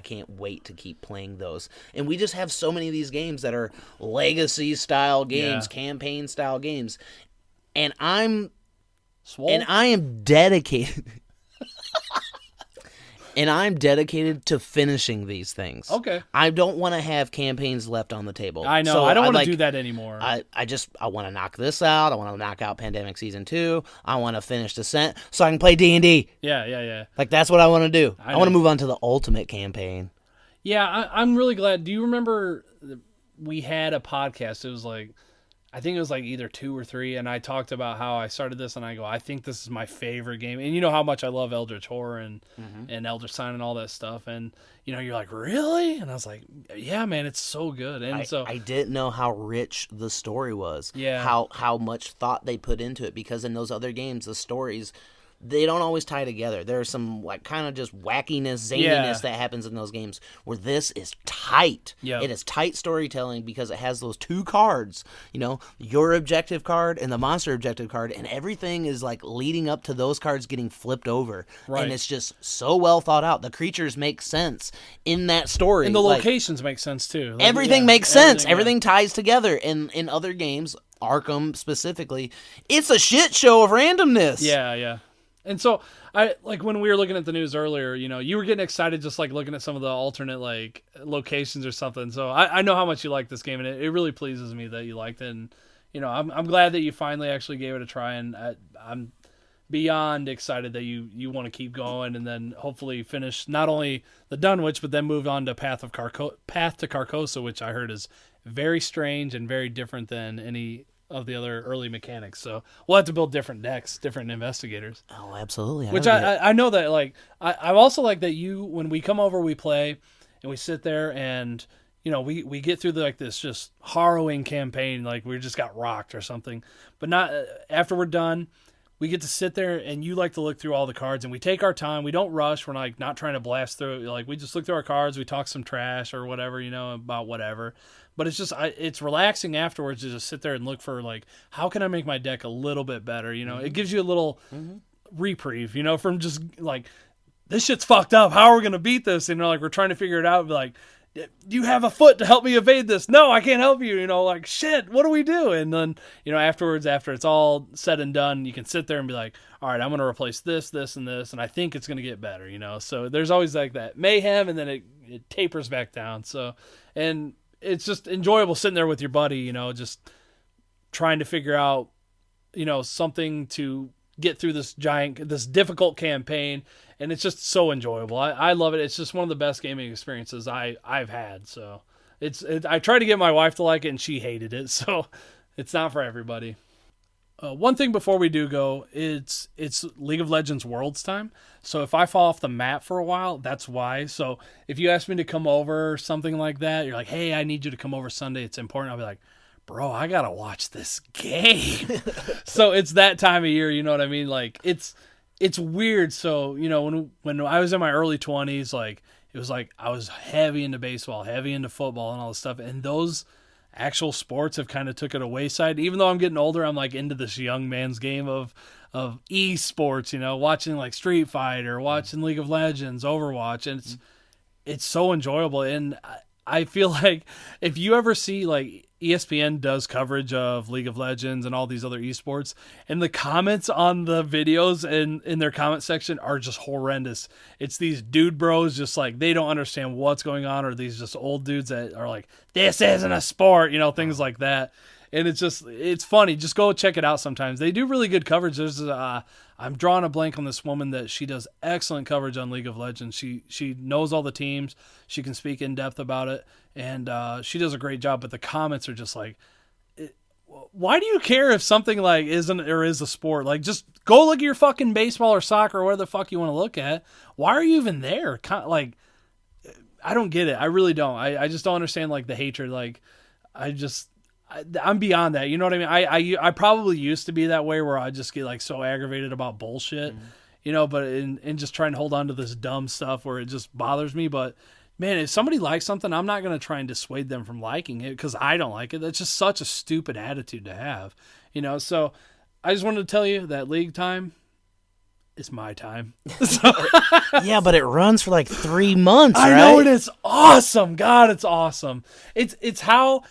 can't wait to keep playing those. And we just have so many of these games that are legacy-style games, campaign-style games. And I am dedicated. And I'm dedicated to finishing these things. Okay. I don't want to have campaigns left on the table. I know. So I don't want to do that anymore. I want to knock this out. I want to knock out Pandemic Season 2. I want to finish Descent so I can play D&D. Yeah. Like, that's what I want to do. I want to know. move on to the ultimate campaign. Yeah, I'm really glad. Do you remember we had a podcast? It was like, I think it was like either 2 or 3, and I talked about how I started this, and I go, I think this is my favorite game. And you know how much I love Eldritch Horror and Eldritch Sign and all that stuff. And, you know, you're like, really? And I was like, yeah, man, it's so good. And I didn't know how rich the story was. Yeah. How much thought they put into it, because in those other games, the stories, they don't always tie together. There's some like kind of just wackiness, zaniness that happens in those games where this is tight. Yep. It is tight storytelling because it has those 2 cards, your objective card and the monster objective card, and everything is like leading up to those cards getting flipped over. Right. And it's just so well thought out. The creatures make sense in that story. And the locations make sense too. Like, everything makes sense. Everything ties together. And in other games, Arkham specifically, it's a shit show of randomness. Yeah. And so I like when we were looking at the news earlier, you were getting excited just like looking at some of the alternate like locations or something. So I know how much you like this game, and it really pleases me that you liked it. And I'm glad that you finally actually gave it a try, and I'm beyond excited that you want to keep going and then hopefully finish not only the Dunwich but then move on to Path to Carcosa, which I heard is very strange and very different than any of the other early mechanics. So we'll have to build different decks, different investigators. Oh, absolutely. Which I know that like I also like that when we come over, we play and we sit there and we get through this just harrowing campaign, like we just got rocked or something, but not after we're done. We get to sit there and you like to look through all the cards and we take our time. We don't rush. We're like not trying to blast through it. Like we just look through our cards. We talk some trash or whatever, about whatever. But it's just, it's relaxing afterwards to just sit there and look for like, how can I make my deck a little bit better? It gives you a little reprieve, from just like, this shit's fucked up. How are we going to beat this? And like, we're trying to figure it out. Be like, do you have a foot to help me evade this? No, I can't help you. Like, shit, what do we do? And then, afterwards, after it's all said and done, you can sit there and be like, all right, I'm going to replace this, this, and this, and I think it's going to get better, So there's always like that mayhem, and then it tapers back down. So, and it's just enjoyable sitting there with your buddy, just trying to figure out, something to get through this difficult campaign. And it's just so enjoyable. I love it. It's just one of the best gaming experiences I've had. So I tried to get my wife to like it and she hated it. So it's not for everybody. One thing before we do go, it's League of Legends Worlds time. So if I fall off the map for a while, that's why. So if you ask me to come over or something like that, you're like, hey, I need you to come over Sunday. It's important. I'll be like, bro, I got to watch this game. So it's that time of year, you know what I mean? Like it's weird. So, when I was in my early 20s, like it was like I was heavy into baseball, heavy into football and all this stuff. And those actual sports have kind of took it a wayside. Even though I'm getting older, I'm like into this young man's game of esports, watching like Street Fighter, watching League of Legends, Overwatch. And it's so enjoyable. And I feel like if you ever see like ESPN does coverage of League of Legends and all these other esports, and the comments on the videos and in their comment section are just horrendous. It's these dude bros just like they don't understand what's going on, or these just old dudes that are like, this isn't a sport, things like that. And it's funny. Just go check it out sometimes. They do really good coverage. There's I'm drawing a blank on this woman that she does excellent coverage on League of Legends. She knows all the teams. She can speak in depth about it, and she does a great job. But the comments are just like, why do you care if something like isn't or is a sport? Like, just go look at your fucking baseball or soccer or whatever the fuck you want to look at. Why are you even there? Like, I don't get it. I really don't. I just don't understand like the hatred. Like, I'm beyond that. You know what I mean? I probably used to be that way where I just get like so aggravated about bullshit, but in just trying to hold on to this dumb stuff where it just bothers me. But man, if somebody likes something, I'm not going to try and dissuade them from liking it because I don't like it. That's just such a stupid attitude to have, So I just wanted to tell you that league time is my time. Yeah, but it runs for like 3 months, I right? know, and it's awesome. God, it's awesome. It's how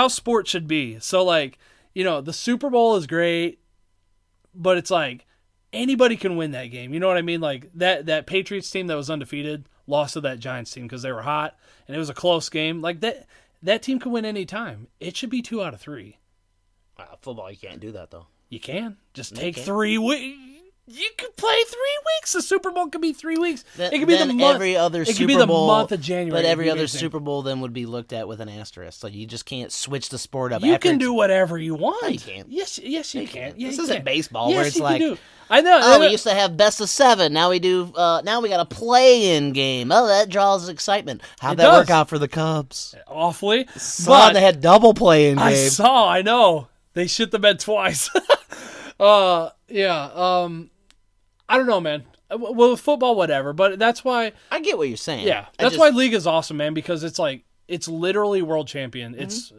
sport should be. So like, the Super Bowl is great, but it's like anybody can win that game. You know what I mean? Like that Patriots team that was undefeated lost to that Giants team because they were hot and it was a close game. Like that team can win any time. It should be 2 out of 3. Football, you can't do that though. You can just take 3 weeks. You could play 3 weeks. The Super Bowl could be 3 weeks. It could be the month. Every other it could Super be the Bowl, month of January. But every other Super Bowl then would be looked at with an asterisk. So you just can't switch the sport up. You can do whatever you want. No, you can't. Yes, you can. This isn't baseball where it's you like, can do. I know. we used to have best of 7. Now we do. Now we got a play-in game. Oh, that draws excitement. How'd that work out for the Cubs? Awfully. But they had double play-in game. I know. They shit the bed twice. Yeah. I don't know, man. Well, with football, whatever. But that's why. I get what you're saying. Yeah, that's why League is awesome, man. Because it's like it's literally world champion. It's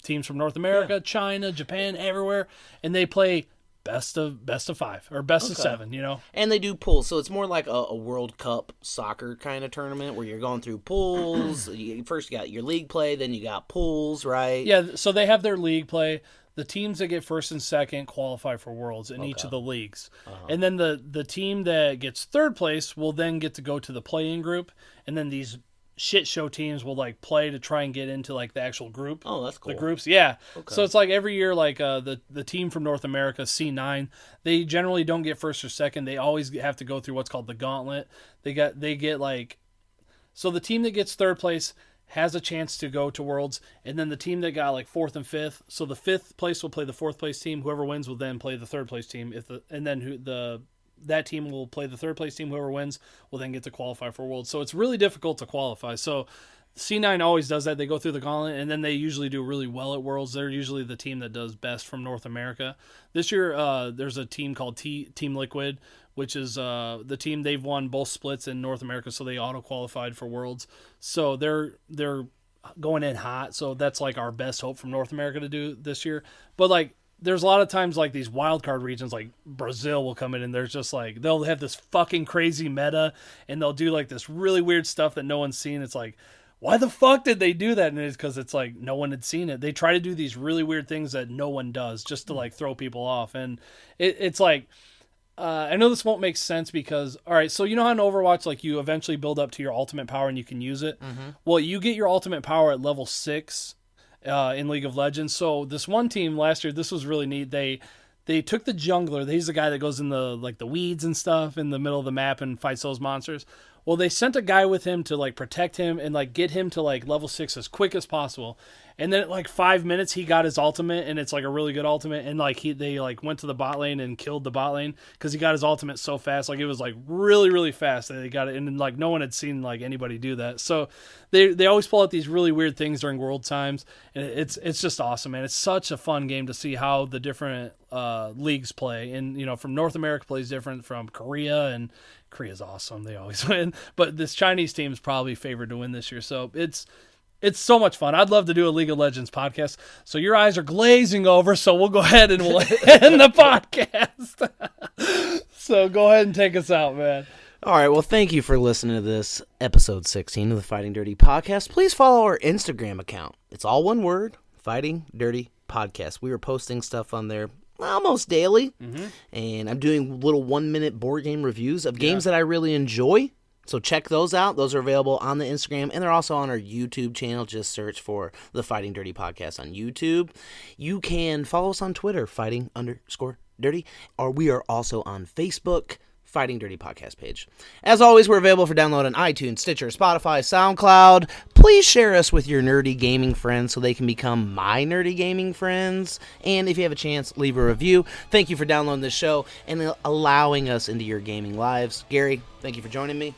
teams from North America, China, Japan, everywhere, and they play best of 5 or best of 7. You know. And they do pools, so it's more like a World Cup soccer kind of tournament where you're going through pools. First, you got your league play, then you got pools, right? Yeah. So they have their league play. The teams that get first and second qualify for Worlds in each of the leagues. And then the team that gets third place will then get to go to the play-in group. And then these shit show teams will like play to try and get into like the actual group. Oh, that's cool. The groups, yeah. Okay. So it's like every year, like the team from North America, C9, they generally don't get first or second. They always have to go through what's called the gauntlet. They get like, so the team that gets third place has a chance to go to Worlds, and then the team that got like 4th and 5th, so the 5th place will play the 4th place team. Whoever wins will then play the 3rd place team. That team will play the 3rd place team. Whoever wins will then get to qualify for Worlds. So it's really difficult to qualify. So C9 always does that. They go through the gauntlet, and then they usually do really well at Worlds. They're usually the team that does best from North America. This year, there's a team called Team Liquid, which is the team. They've won both splits in North America, so they auto-qualified for Worlds. So they're going in hot, so that's like our best hope from North America to do this year. But like there's a lot of times like these wild card regions, like Brazil will come in and there's just like they'll have this fucking crazy meta, and they'll do like this really weird stuff that no one's seen. It's like, why the fuck did they do that? And it's because it's like no one had seen it. They try to do these really weird things that no one does just to like throw people off. And it's like, I know this won't make sense because, all right, so you know how in Overwatch, like you eventually build up to your ultimate power and you can use it? Mm-hmm. Well, you get your ultimate power at level 6 in League of Legends. So this one team last year, this was really neat. They took the jungler. He's the guy that goes in the like the weeds and stuff in the middle of the map and fights those monsters. Well, they sent a guy with him to like protect him and like get him to like level 6 as quick as possible. And then at like 5 minutes, he got his ultimate, and it's like a really good ultimate. And like they like went to the bot lane and killed the bot lane because he got his ultimate so fast. Like it was like really, really fast that they got it. And then, like no one had seen like anybody do that. So they always pull out these really weird things during world times, and it's just awesome, man. It's such a fun game to see how the different leagues play. And you know, from North America plays different from Korea, and Korea's awesome. They always win. But this Chinese team is probably favored to win this year. So it's so much fun. I'd love to do a League of Legends podcast. So your eyes are glazing over, so we'll go ahead and we'll end the podcast. So go ahead and take us out, man. All right, well, thank you for listening to this episode 16 of the Fighting Dirty Podcast. Please follow our Instagram account. It's all one word, Fighting Dirty Podcast. We are posting stuff on there almost daily, and I'm doing little 1-minute board game reviews of games that I really enjoy. So check those out. Those are available on the Instagram, and they're also on our YouTube channel. Just search for the Fighting Dirty Podcast on YouTube. You can follow us on Twitter, Fighting_Dirty, or we are also on Facebook, Fighting Dirty Podcast page. As always, we're available for download on iTunes, Stitcher, Spotify, SoundCloud. Please share us with your nerdy gaming friends so they can become my nerdy gaming friends. And if you have a chance, leave a review. Thank you for downloading this show and allowing us into your gaming lives. Gary, thank you for joining me.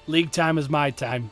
League time is my time.